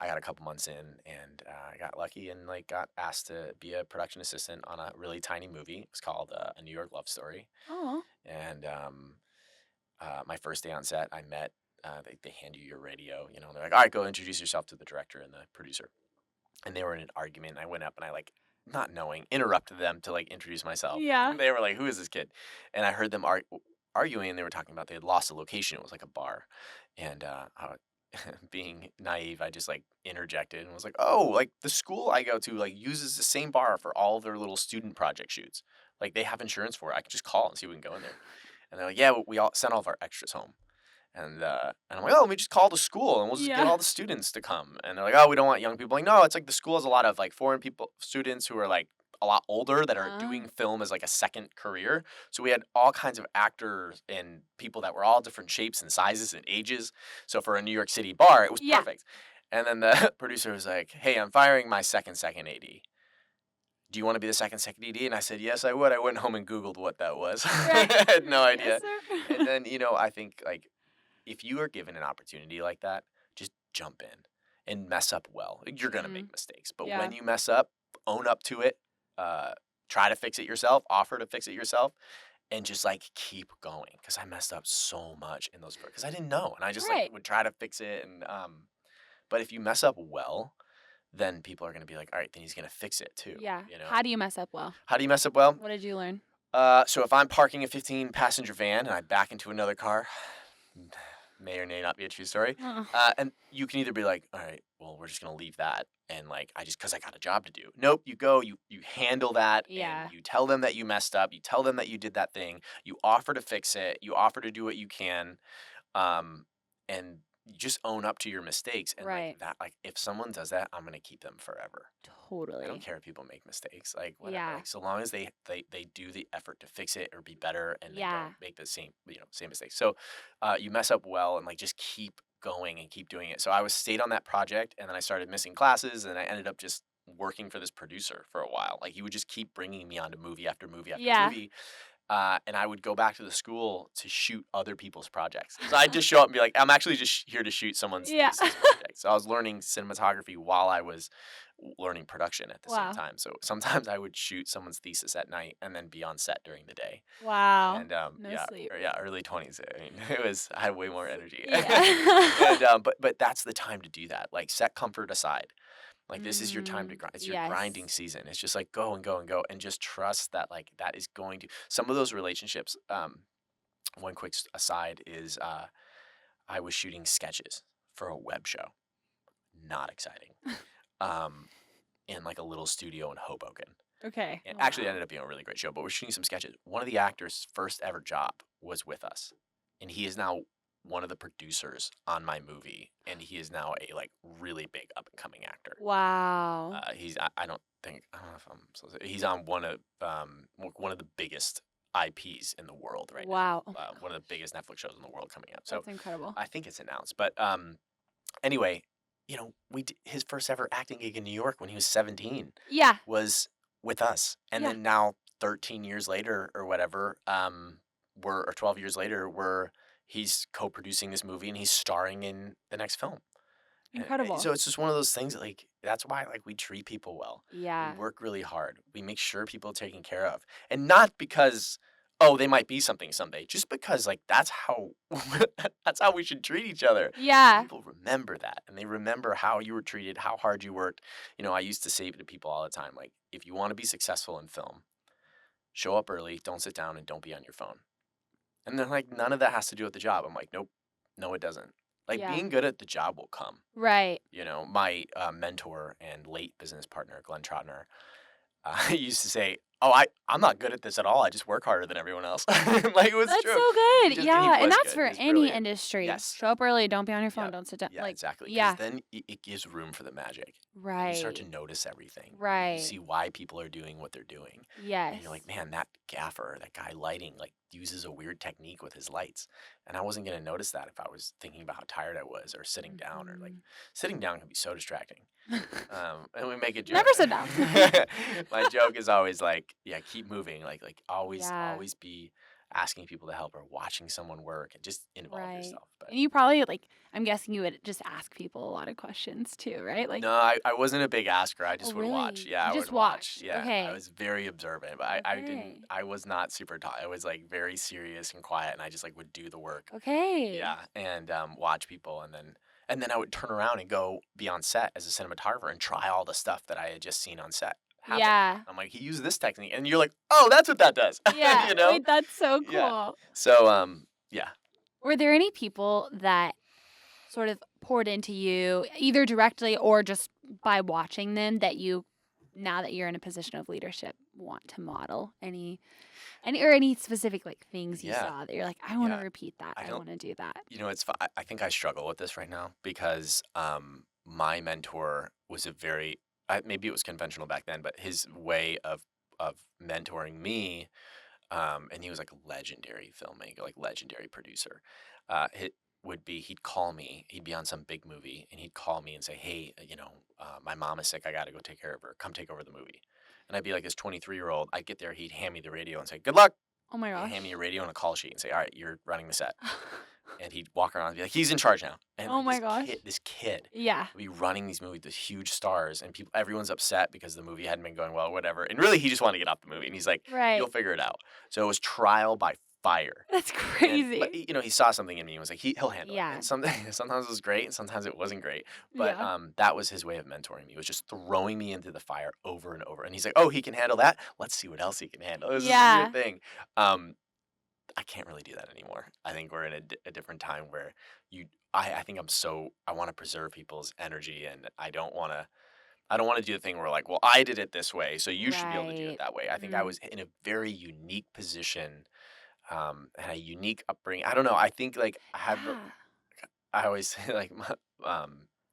I got a couple months in and I got lucky and like got asked to be a production assistant on a really tiny movie. It's called A New York Love Story. Oh. And my first day on set, I met, they hand you your radio, they're like, all right, go introduce yourself to the director and the producer. And they were in an argument. And I went up and I like, not knowing, interrupted them to like introduce myself. Yeah. And they were like, who is this kid? And I heard them arguing, and they were talking about they had lost a location. It was like a bar. And being naive, I just like interjected and was like, oh, like the school I go to like uses the same bar for all of their little student project shoots. Like they have insurance for it. I could just call and see if we can go in there. And they're like, yeah, we all sent all of our extras home. And I'm like, oh, let me just call the school and we'll just get all the students to come. And they're like, oh, we don't want young people. Like, no, it's like the school has a lot of like foreign students who are like a lot older that are doing film as like a second career. So we had all kinds of actors and people that were all different shapes and sizes and ages. So for a New York City bar, it was perfect. And then the producer was like, hey, I'm firing my second AD. Do you want to be the second AD? And I said, yes, I would. I went home and Googled what that was. Right. I had no idea. Yes, And then, I think like, if you are given an opportunity like that, just jump in and mess up well. You're going to make mistakes. But when you mess up, own up to it. Try to fix it yourself. Offer to fix it yourself. And just like keep going. Because I messed up so much in those because I didn't know. And I just like would try to fix it. And but if you mess up well, then people are going to be like, all right, then he's going to fix it too. Yeah. How do you mess up well? How do you mess up well? What did you learn? So if I'm parking a 15-passenger van and I back into another car, may or may not be a true story. And you can either be like, all right, well, we're just going to leave that. And like, because I got a job to do. Nope, you go, you handle that. Yeah. And you tell them that you messed up. You tell them that you did that thing. You offer to fix it. You offer to do what you can. And you just own up to your mistakes. And like that, like if someone does that, I'm going to keep them forever. Totally. I don't care if people make mistakes. Like whatever. Like, so long as they do the effort to fix it or be better and they don't make the same mistakes. So you mess up well and like just keep going and keep doing it. So I stayed on that project and then I started missing classes and I ended up just working for this producer for a while. Like he would just keep bringing me onto movie after movie after movie. and I would go back to the school to shoot other people's projects. So I'd just show up and be like, I'm actually just here to shoot someone's Yeah. thesis project. So I was learning cinematography while I was learning production at the same Wow. time. So sometimes I would shoot someone's thesis at night and then be on set during the day. Wow. And No sleep. early 20s. I mean, I had way more energy. Yeah. And but that's the time to do that. Like, set comfort aside. Like, this is your time to grind. It's your Yes. grinding season. It's just like go and go and go, and just trust that like that is going to some of those relationships. One quick aside is I was shooting sketches for a web show. Not exciting. In like a little studio in Hoboken. Okay. And actually, it ended up being a really great show, but we're shooting some sketches. One of the actors' first ever job was with us, and he is now one of the producers on my movie, and he is now a like really big up and coming actor. Wow. I don't know if I'm supposed to, he's on one of the biggest IPs in the world right Wow. now. One of the biggest Netflix shows in the world coming up. So That's incredible. I think it's announced, but anyway, his first ever acting gig in New York when he was 17 Yeah. was with us, and Yeah. then now 13 years later or whatever, or 12 years later, he's co-producing this movie and he's starring in the next film. Incredible. So it's just one of those things that, like, that's why like we treat people well. Yeah. We work really hard. We make sure people are taken care of, and not because they might be something someday, just because like that's how we should treat each other. Yeah. People remember that, and they remember how you were treated, how hard you worked. I used to say to people all the time, like, if you want to be successful in film, show up early, don't sit down, and don't be on your phone. And they're like, none of that has to do with the job. I'm like, nope, no, it doesn't. Like, Yeah. being good at the job will come. Right. My mentor and late business partner, Glenn Trotner, used to say, I'm not good at this at all. I just work harder than everyone else. Like, it was That's true. so good. He Yeah. And was that's good. for He was any brilliant. industry. Yes. Show up early. Don't be on your phone. Yeah. Don't sit down. Yeah, Like, exactly. yeah. Because then it gives room for the magic. And Right. you start to notice everything. Right. You see why people are doing what they're doing. Yes. And you're like, man, that gaffer, that guy lighting, like, uses a weird technique with his lights. And I wasn't going to notice that if I was thinking about how tired I was, or sitting down, or like sitting down can be so distracting. And we make a joke. Never sit down. My joke is always like, yeah, keep moving. Like always be asking people to help, or watching someone work, and just involve Right. yourself. But And you probably, like, I'm guessing you would just ask people a lot of questions too, right? Like, no, I wasn't a big asker. I just Oh, would watch. really? Yeah, You I just would watch. watched. Yeah, Okay. I was very observant, but I Okay. didn't. I was not super taught. I was like very serious and quiet, and I just like would do the work. okay. Yeah, and watch people, and then I would turn around and go be on set as a cinematographer and try all the stuff that I had just seen on set happen. Yeah. I'm like, he used this technique, and you're like, oh, that's what that does. Yeah. Wait, that's so cool. Yeah. So yeah. Were there any people that sort of poured into you, either directly or just by watching them, that you, now that you're in a position of leadership, want to model? Any specific like things you Yeah. saw that you're like, I want to Yeah. repeat that. I I don't- want to do that. It's I think I struggle with this right now because my mentor was maybe it was conventional back then, but his way of mentoring me, and he was like a legendary filmmaker, like legendary producer. It would be he'd call me, he'd be on some big movie, and he'd call me and say, hey, my mom is sick, I got to go take care of her. Come take over the movie. And I'd be like this 23-year-old. I'd get there, he'd hand me the radio and say, good luck. Oh my He'd gosh. hand me a radio and a call sheet and say, all right, you're running the set. And he'd walk around and be like, he's in charge now. And Oh my like, gosh. This kid Yeah. would be running these movies, these huge stars, and everyone's upset because the movie hadn't been going well, or whatever. And really, he just wanted to get off the movie. And he's like, Right. you'll figure it out. So it was trial by fire. That's And- crazy. but he saw something in me and was like, he'll handle Yeah. it. And sometimes it was great, and sometimes it wasn't great. But Yeah. that was his way of mentoring me. It was just throwing me into the fire over and over. And he's like, oh, he can handle that. Let's see what else he can handle. It was Yeah. this weird thing. I can't really do that anymore. I think we're in a different time where I think I want to preserve people's energy, and I don't want to do the thing where like, well, I did it this way, so you should be able to do Right. it that way. I think I was in a very unique position, and a unique upbringing. I don't know. I think like Yeah. I always say like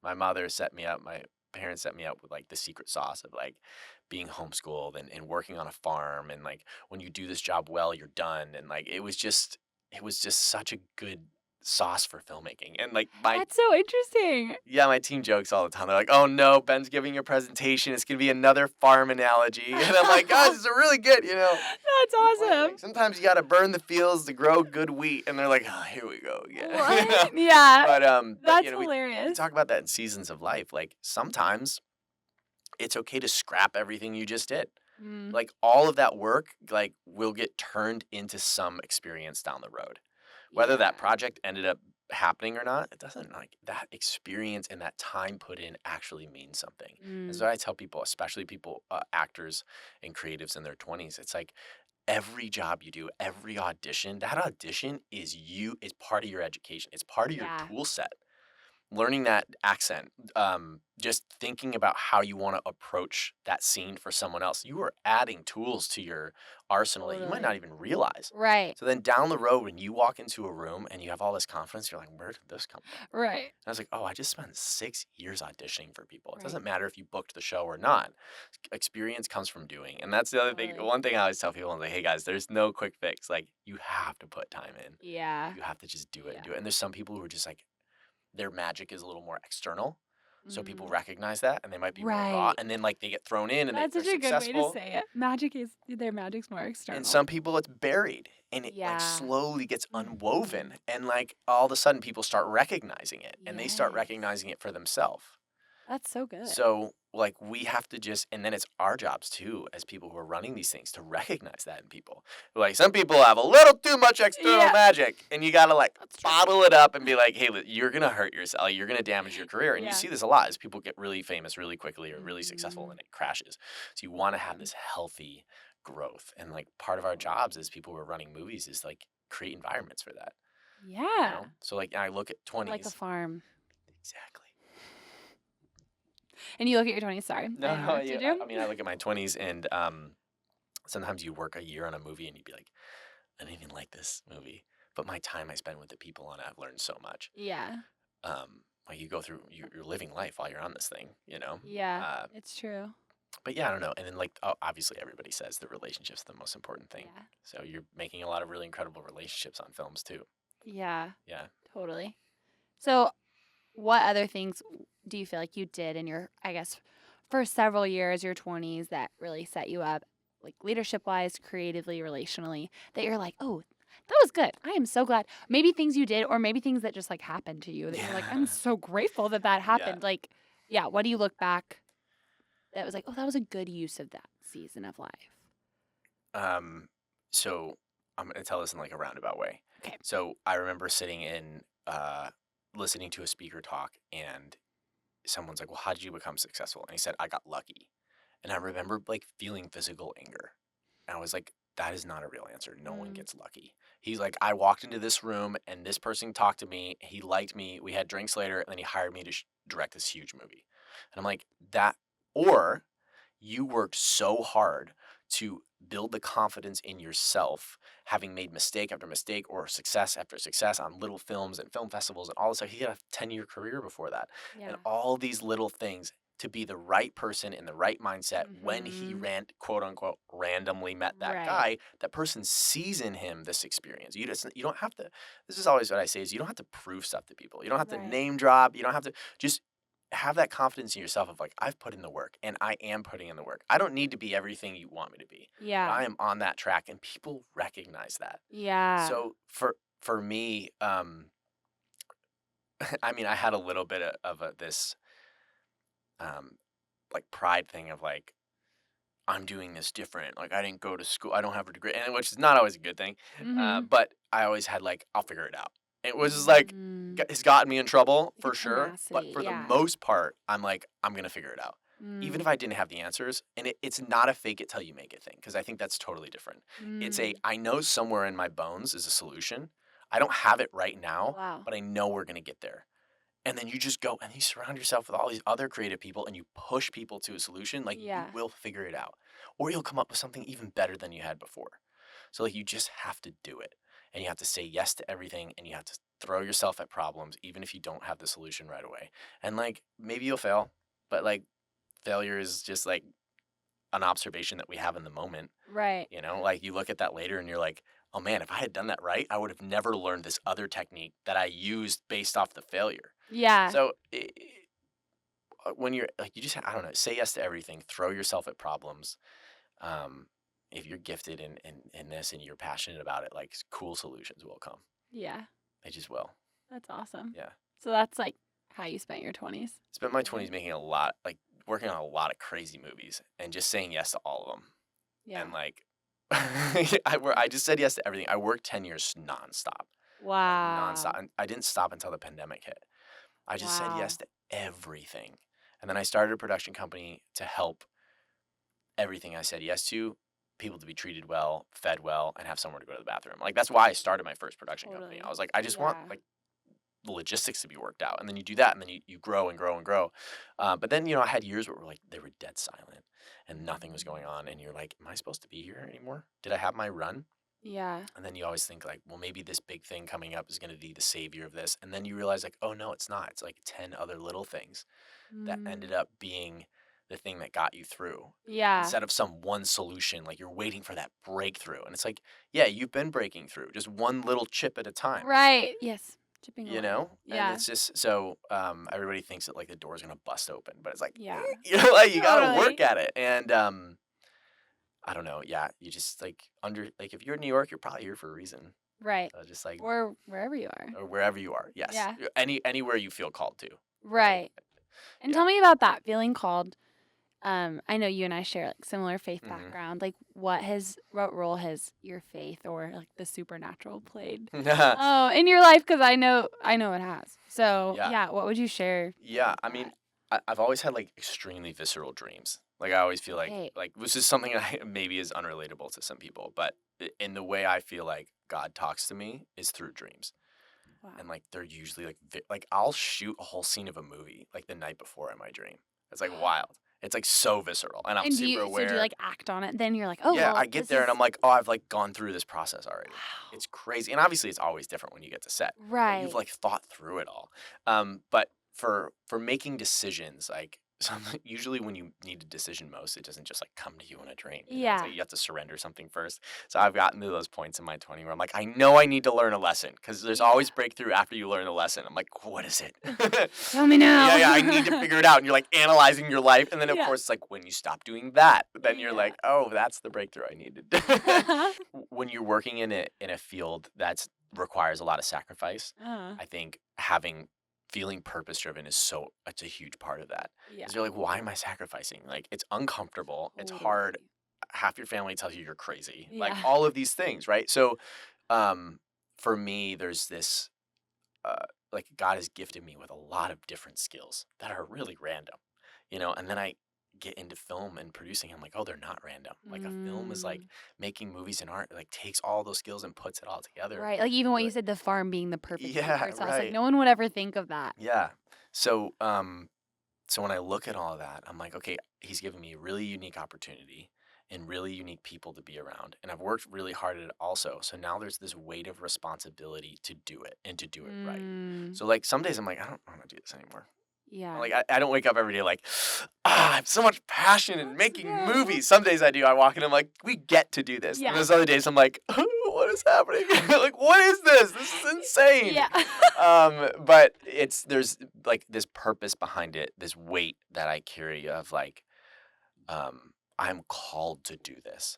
my mother set me up, my parents set me up with like the secret sauce of like being homeschooled and working on a farm, and like when you do this job well, you're done. And like it was just such a good sauce for filmmaking. And like That's so interesting. my team jokes all the time. They're like, "Oh no, Ben's giving a presentation. It's gonna be another farm analogy." And I'm like, "Guys, it's a really good, That's awesome. like, sometimes you gotta burn the fields to grow good wheat." And they're like, "Oh, here we go again." What? Yeah. But That's we hilarious. talk about that in Seasons of Life. Like sometimes it's okay to scrap everything you just did. Mm, Like all of that work, like will get turned into some experience down the road. Whether that yeah. project ended up happening or not, it doesn't like that experience and that time put in actually means something. And Mm, so I tell people, especially people, actors and creatives in their 20s, it's like every job you do, every audition, that audition is part of your education. It's part of your yeah. tool set. Learning that accent, just thinking about how you want to approach that scene for someone else. You are adding tools to your arsenal that you might not Totally. even realize. Right. So then down the road, when you walk into a room and you have all this confidence, you're like, where did this come from? Right. And I was like, oh, I just spent 6 years auditioning for people. It Right. doesn't matter if you booked the show or not. Experience comes from doing. And that's the other thing. Totally. One thing I always tell people, I'm like, hey guys, there's no quick fix. Like you have to put time in. Yeah. You have to just do it and Yeah. do it. And there's some people who are just like, their magic is a little more external. So people Mhm. recognize that and they might be more raw. Right. And then like they get thrown in and That's they're such a good way to successful. say it. Their magic's more external. And some people it's buried and it like Yeah. slowly gets Mhm. unwoven. And like all of a sudden people start recognizing it and they start Yes. recognizing it for themselves. That's so good. So like we have to just, and then it's our jobs too as people who are running these things to recognize that in people. Like some people have a little too much external Yeah. magic and you gotta like That's true. bottle it up and be like, hey, you're gonna hurt yourself, like, you're gonna damage your career. And you Yeah. see this a lot as people get really famous really quickly or really successful Mhm. and it crashes. So you wanna have this healthy growth. And like part of our jobs as people who are running movies is like create environments for that. Yeah. So like I look at 20s. Like a farm. Exactly. And you look at your 20s, sorry. No, I interrupted you. I mean, I look at my 20s and sometimes you work a year on a movie and you'd be like, I didn't even like this movie. But my time I spend with the people on it, I've learned so much. Yeah. Like you go through, you're living life while you're on this thing, Yeah. It's true. But yeah, I don't know. And then like, obviously everybody says the relationship's the most important thing. Yeah. So you're making a lot of really incredible relationships on films too. Yeah. Yeah. Totally. So, what other things do you feel like you did in your, I guess, for several years, your 20s, that really set you up, like leadership wise, creatively, relationally, that you're like, oh, that was good. I am so glad. Maybe things you did, or maybe things that just like happened to you that you're like, I'm so grateful that happened. Like, yeah, what do you look back that was like, oh, that was a good use of that season of life? So I'm going to tell this in like a roundabout way. Okay. So I remember sitting in, listening to a speaker talk and someone's like, well, how did you become successful? And he said, I got lucky. And I remember like feeling physical anger. And I was like, that is not a real answer. No one gets lucky. He's like, I walked into this room and this person talked to me. He liked me. We had drinks later. And then he hired me to direct this huge movie. And I'm like, or you worked so hard to build the confidence in yourself, having made mistake after mistake or success after success on little films and film festivals and all this stuff. He had a 10-year career before that. Yeah. And all these little things to be the right person in the right mindset when he quote unquote, randomly met that guy, that person sees in him this experience. You don't have to, this is always what I say is you don't have to prove stuff to people. You don't have to name drop. You don't have to just have that confidence in yourself of like, I've put in the work and I am putting in the work. I don't need to be everything you want me to be. Yeah. I am on that track and people recognize that. Yeah. So for me, I mean, I had a little bit of this like pride thing of like, I'm doing this different. Like I didn't go to school. I don't have a degree, and which is not always a good thing. But I always had like, I'll figure it out. It was just like, it's gotten me in trouble for sure. But for the most part, I'm like, I'm going to figure it out. Even if I didn't have the answers. And it's not a fake it till you make it thing. Because I think that's totally different. It's I know somewhere in my bones is a solution. I don't have it right now, but I know we're going to get there. And then you just go and you surround yourself with all these other creative people and you push people to a solution. Like you will figure it out. Or you'll come up with something even better than you had before. So like you just have to do it. And you have to say yes to everything and you have to throw yourself at problems even if you don't have the solution right away. And like maybe you'll fail, but like failure is just like an observation that we have in the moment. Right. You know, like you look at that later and you're like, oh man, if I had done that right, I would have never learned this other technique that I used based off the failure. Yeah. So when you're like, you just, I don't know, say yes to everything, throw yourself at problems. If you're gifted in this and you're passionate about it, like cool solutions will come. Yeah. They just will. That's awesome. Yeah. So that's like how you spent your 20s. Spent my 20s making a lot, like working on a lot of crazy movies and just saying yes to all of them. Yeah. And like, I just said yes to everything. I worked 10 years nonstop. Wow. Like, nonstop. And I didn't stop until the pandemic hit. I just said yes to everything. And then I started a production company to help everything I said yes to, people to be treated well, fed well, and have somewhere to go to the bathroom. Like, that's why I started my first production company. I was like, I just want like the logistics to be worked out. And then you do that, and then you grow and grow and grow. But then, I had years where they were dead silent and nothing was going on. And you're like, am I supposed to be here anymore? Did I have my run? Yeah. And then you always think like, well, maybe this big thing coming up is going to be the savior of this. And then you realize like, oh no, it's not. It's like 10 other little things that ended up being the thing that got you through. Yeah. Instead of some one solution, like you're waiting for that breakthrough. And it's like, yeah, you've been breaking through just one little chip at a time. Right. Yes. Chipping away. And it's just so everybody thinks that like the door's gonna bust open, but it's like, Yeah. like you gotta work at it. And I don't know, yeah, you just like if you're in New York, you're probably here for a reason. Right. So just like or wherever you are. or wherever you are, yes. Yeah. Anywhere you feel called to. Right. And tell me about that feeling called. I know you and I share like similar faith background. Like, what role has your faith or like the supernatural played? In your life? Because I know it has. So yeah, what would you share? Yeah, I mean, I've always had like extremely visceral dreams. Like I always feel like this is something that maybe is unrelatable to some people, but in the way I feel like God talks to me is through dreams. Wow. And like they're usually like I'll shoot a whole scene of a movie like the night before in my dream. It's like wild. It's like so visceral, and I'm super aware. So do you like act on it? Then you're like, oh yeah. well, I get there and I'm like, oh, I've like gone through this process already. Wow. It's crazy, and obviously it's always different when you get to set. Right. You've like thought through it all. But for making decisions, like usually when you need a decision most, it doesn't just like come to you in a dream. Yeah. Like you have to surrender something first. So I've gotten to those points in my 20s where I'm like, I know I need to learn a lesson because there's always breakthrough after you learn the lesson. I'm like, what is it? Tell me now. Yeah, I need to figure it out. And you're like analyzing your life. And then of course, it's like when you stop doing that, then you're like, oh, that's the breakthrough I needed. When you're working in a field that requires a lot of sacrifice, I think feeling purpose-driven is it's a huge part of that. Because you're like, why am I sacrificing? Like, it's uncomfortable. It's hard. Half your family tells you you're crazy. Yeah. Like, all of these things, right? So, for me, there's this, like, God has gifted me with a lot of different skills that are really random, and then I get into film and producing. I'm like, oh, they're not random. Like, a film is like making movies and art, like takes all those skills and puts it all together. Right. Like even what you said, the farm being the perfect secret sauce. Right. Like no one would ever think of that. Yeah. So, so when I look at all of that, I'm like, okay, he's given me a really unique opportunity and really unique people to be around. And I've worked really hard at it also. So now there's this weight of responsibility to do it and to do it right. So like some days I'm like, I don't want to do this anymore. Yeah. Like I don't wake up every day like, I have so much passion in making movies. Some days I do. I walk in and I'm like, we get to do this. Yeah. And there's other days I'm like, oh, what is happening? Like, what is this? This is insane. Yeah. But there's like this purpose behind it, this weight that I carry of like, I'm called to do this.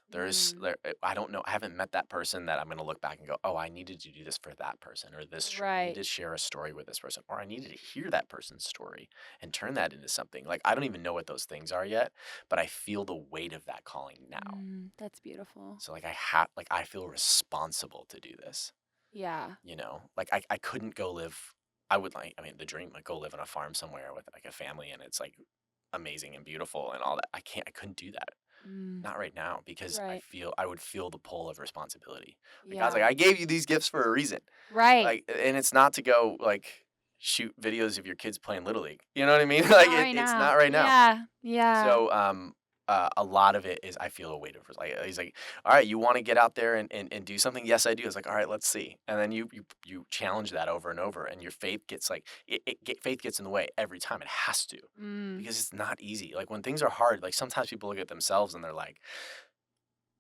I don't know. I haven't met that person that I'm going to look back and go, oh, I needed to do this for that person, or I need to share a story with this person, or I needed to hear that person's story and turn that into something. Like, I don't even know what those things are yet, but I feel the weight of that calling now. That's beautiful. So like I feel responsible to do this. Yeah. Like I couldn't go live. The dream, like go live on a farm somewhere with like a family and it's like amazing and beautiful and all that. I couldn't do that. Not right now because I would feel the pull of responsibility. Like, God's like, I gave you these gifts for a reason. Right. Like, and it's not to go like shoot videos of your kids playing Little League. You know what I mean? Like it's not right now. Yeah. Yeah. So a lot of it is I feel a weight of like he's like, all right, you want to get out there and do something? Yes, I do. It's like, all right, let's see. And then you challenge that over and over, and your faith gets like faith gets in the way every time. It has to because it's not easy. Like when things are hard, like sometimes people look at themselves and they're like,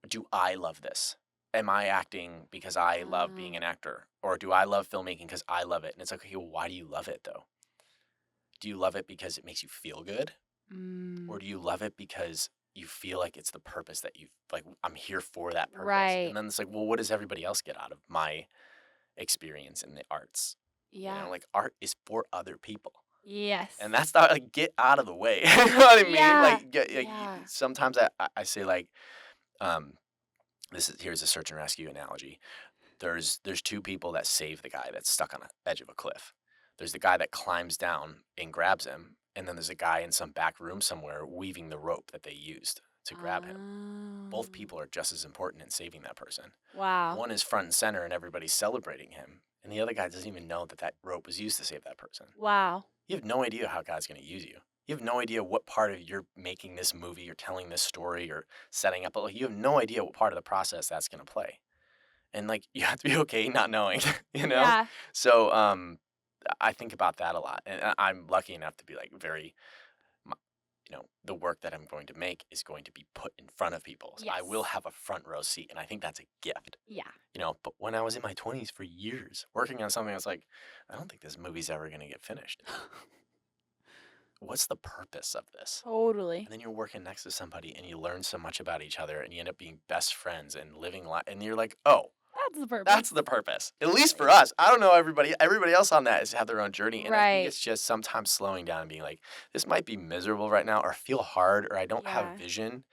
do I love this? Am I acting because I love being an actor, or do I love filmmaking because I love it? And it's like, okay, well, why do you love it though? Do you love it because it makes you feel good, or do you love it because you feel like it's the purpose that you like? I'm here for that purpose. Right. And then it's like, well, what does everybody else get out of my experience in the arts? Yeah. You know, like art is for other people. Yes. And that's not like get out of the way. You know what I mean? Yeah. Like sometimes I say like, here's a search and rescue analogy. There's two people that save the guy that's stuck on the edge of a cliff. There's the guy that climbs down and grabs him, and then there's a guy in some back room somewhere weaving the rope that they used to grab him. Both people are just as important in saving that person. Wow. One is front and center and everybody's celebrating him, and the other guy doesn't even know that rope was used to save that person. Wow. You have no idea how God's going to use you. You have no idea what part of you're making this movie, you're telling this story, or setting up. Like, you have no idea what part of the process that's going to play. And like you have to be okay not knowing, you know? Yeah. So I think about that a lot. And I'm lucky enough to be like the work that I'm going to make is going to be put in front of people. So I will have a front row seat, and I think that's a gift. Yeah. You know, but when I was in my 20s for years working on something, I was like, I don't think this movie's ever going to get finished. What's the purpose of this? Totally. And then you're working next to somebody and you learn so much about each other and you end up being best friends and living life. And you're like, oh, that's the purpose. That's the purpose. At least for us. I don't know everybody else on that is have their own journey. And I think it's just sometimes slowing down and being like, this might be miserable right now or feel hard or I don't have vision.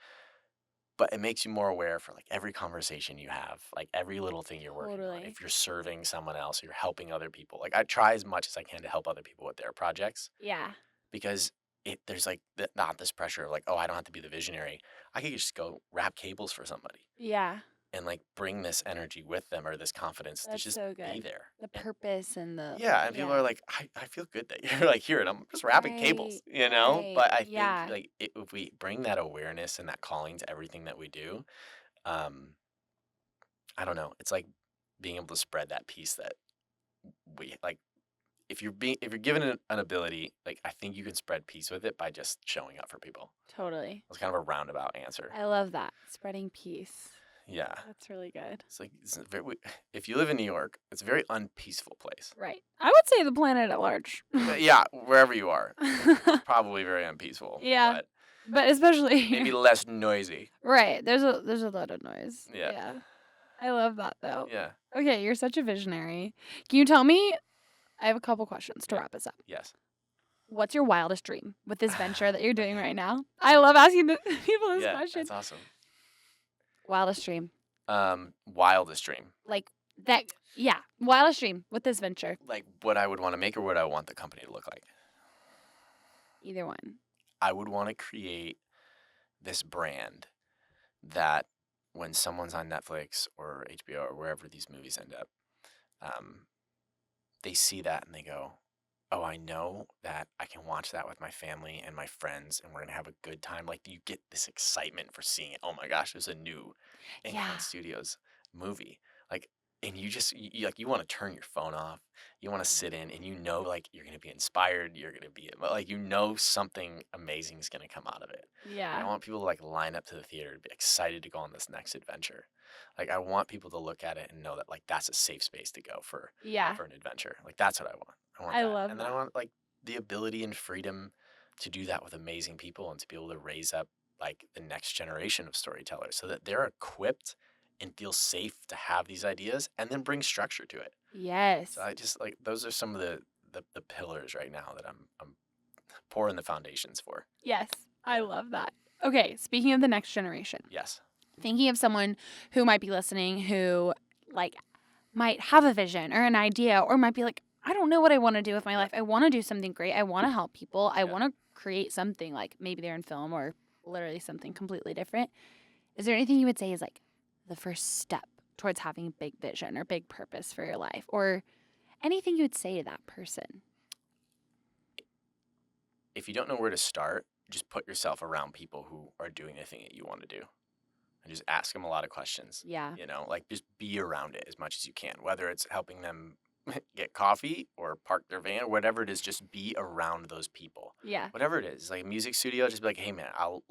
But it makes you more aware for like every conversation you have, like every little thing you're working on. If you're serving someone else, you're helping other people. Like I try as much as I can to help other people with their projects. Yeah. Because there's like not this pressure of like, oh, I don't have to be the visionary. I could just go wrap cables for somebody. Yeah. And like bring this energy with them or this confidence to just be there. The purpose and the and people are like, I feel good that you're like here and I'm just wrapping cables, you know? But I think like if we bring that awareness and that calling to everything that we do, I don't know. It's like being able to spread that piece that we like. If you're given an ability, like I think you can spread peace with it by just showing up for people. Totally. It's kind of a roundabout answer. I love that. Spreading peace. Yeah. That's really good. It's like if you live in New York, it's a very unpeaceful place. Right. I would say the planet at large. Yeah, wherever you are. Probably very unpeaceful. Yeah. But especially maybe less noisy. Right. There's a lot of noise. Yeah. I love that though. Yeah. Okay, you're such a visionary. Can you tell me, I have a couple questions to wrap us up. Yes. What's your wildest dream with this venture that you're doing right now? I love asking people this question. That's awesome. Wildest dream. Wildest dream. Like that, yeah. Wildest dream with this venture. Like what I would want to make or what I want the company to look like? Either one. I would want to create this brand that when someone's on Netflix or HBO or wherever these movies end up, they see that and they go, oh, I know that I can watch that with my family and my friends and we're going to have a good time. Like you get this excitement for seeing it. Oh my gosh, there's a new Incline Studios movie. Like, and you want to turn your phone off. You want to sit in and you know, like you're going to be inspired. You're going to be, like, you know, something amazing is going to come out of it. Yeah. And I want people to like line up to the theater and be excited to go on this next adventure. Like I want people to look at it and know that like that's a safe space to go for an adventure. Like that's what I want. I love and then I want like the ability and freedom to do that with amazing people and to be able to raise up like the next generation of storytellers so that they're equipped and feel safe to have these ideas and then bring structure to it. Yes. So I just like those are some of the pillars right now that I'm pouring the foundations for. Yes. I love that. Okay, speaking of the next generation. Yes. Thinking of someone who might be listening who like might have a vision or an idea or might be like, I don't know what I want to do with my life. I want to do something great. I want to help people. I want to create something like maybe they're in film or literally something completely different. Is there anything you would say is like the first step towards having a big vision or big purpose for your life or anything you would say to that person? If you don't know where to start, just put yourself around people who are doing the thing that you want to do. And just ask them a lot of questions. Yeah. You know, like just be around it as much as you can, whether it's helping them get coffee or park their van or whatever it is, just be around those people. Yeah. Whatever it is, like a music studio, just be like, hey man, I'll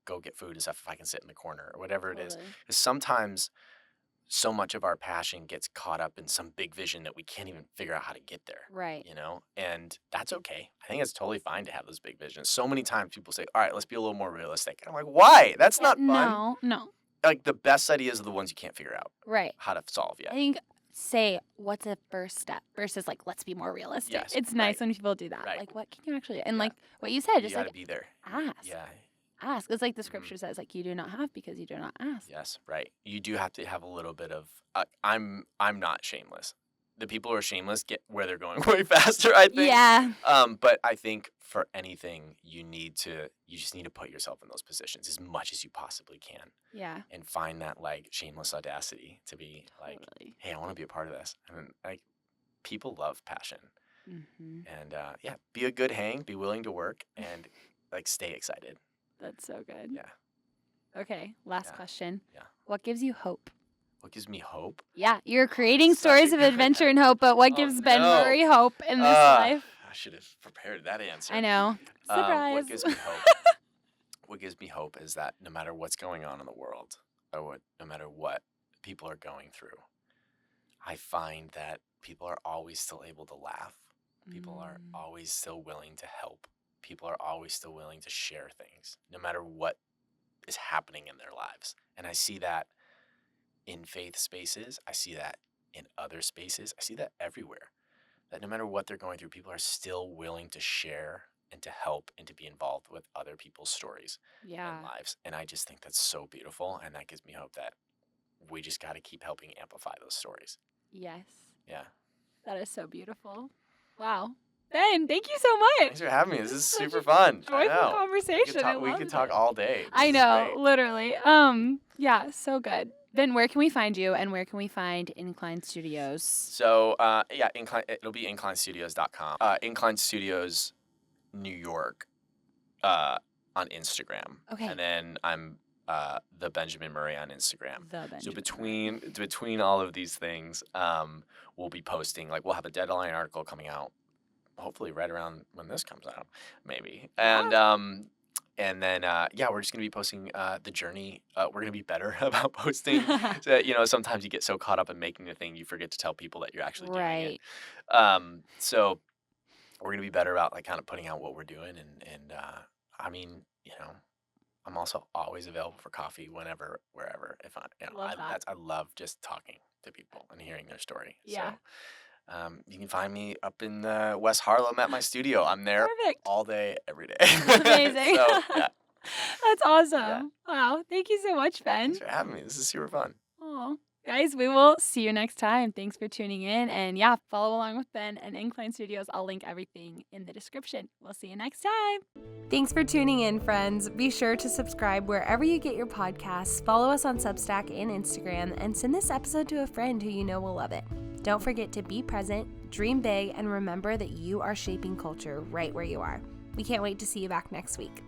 go get food and stuff if I can sit in the corner or whatever it is. Because sometimes so much of our passion gets caught up in some big vision that we can't even figure out how to get there. Right. You know, and that's okay. I think it's totally fine to have those big visions. So many times people say, all right, let's be a little more realistic. And I'm like, why? That's not fun. No. Like the best ideas are the ones you can't figure out Right. how to solve yet. I think say what's a first step versus like let's be more realistic. Yes, it's nice when people do that. Right. Like what can you actually and like what you said, just you gotta like be there. ask. Yeah. Ask. It's like the scripture says, like you do not have because you do not ask. Yes, right. You do have to have a little bit of. I'm not shameless. The people who are shameless get where they're going way faster, I think. Yeah. But I think for anything, you just need to put yourself in those positions as much as you possibly can. Yeah. And find that like shameless audacity to be like, hey, I want to be a part of this. And like, people love passion. Mm-hmm. And yeah, be a good hang, be willing to work, and like stay excited. That's so good. Yeah. Okay. Last question. Yeah. What gives you hope? What gives me hope? Yeah, you're creating Such stories a of good- adventure and hope, but what gives Ben no. Murray hope in this life? I should have prepared that answer. I know. Surprise. What gives me hope? What gives me hope is that no matter what's going on in the world, or no matter what people are going through, I find that people are always still able to laugh. People are always still willing to help. People are always still willing to share things, no matter what is happening in their lives. And I see that in faith spaces. I see that in other spaces. I see that everywhere. That no matter what they're going through, people are still willing to share and to help and to be involved with other people's stories and lives. And I just think that's so beautiful. And that gives me hope that we just got to keep helping amplify those stories. Yes. Yeah. That is so beautiful. Wow. Ben, thank you so much. Thanks for having me. This is super fun. Joyful conversation. We could talk all day. I know, literally. Yeah, so good. Ben, where can we find you and where can we find Incline Studios? So, yeah, it'll be inclinestudios.com. Incline Studios New York on Instagram. Okay. And then I'm the Benjamin Murray on Instagram. So Benjamin between all of these things, we'll be posting, like we'll have a deadline article coming out hopefully right around when this comes out, maybe. And then yeah, we're just gonna be posting the journey. We're gonna be better about posting. So, sometimes you get so caught up in making the thing, you forget to tell people that you're actually doing it. So we're gonna be better about like kind of putting out what we're doing, and I mean, I'm also always available for coffee whenever, wherever. If I love just talking to people and hearing their story. Yeah. So, you can find me up in West Harlem at my studio. I'm there all day, every day. Amazing. So, yeah. That's awesome. Yeah. Wow. Thank you so much, Ben. Thanks for having me. This is super fun. Oh, guys, we will see you next time. Thanks for tuning in. And yeah, follow along with Ben and Incline Studios. I'll link everything in the description. We'll see you next time. Thanks for tuning in, friends. Be sure to subscribe wherever you get your podcasts, follow us on Substack and Instagram, and send this episode to a friend who you know will love it. Don't forget to be present, dream big, and remember that you are shaping culture right where you are. We can't wait to see you back next week.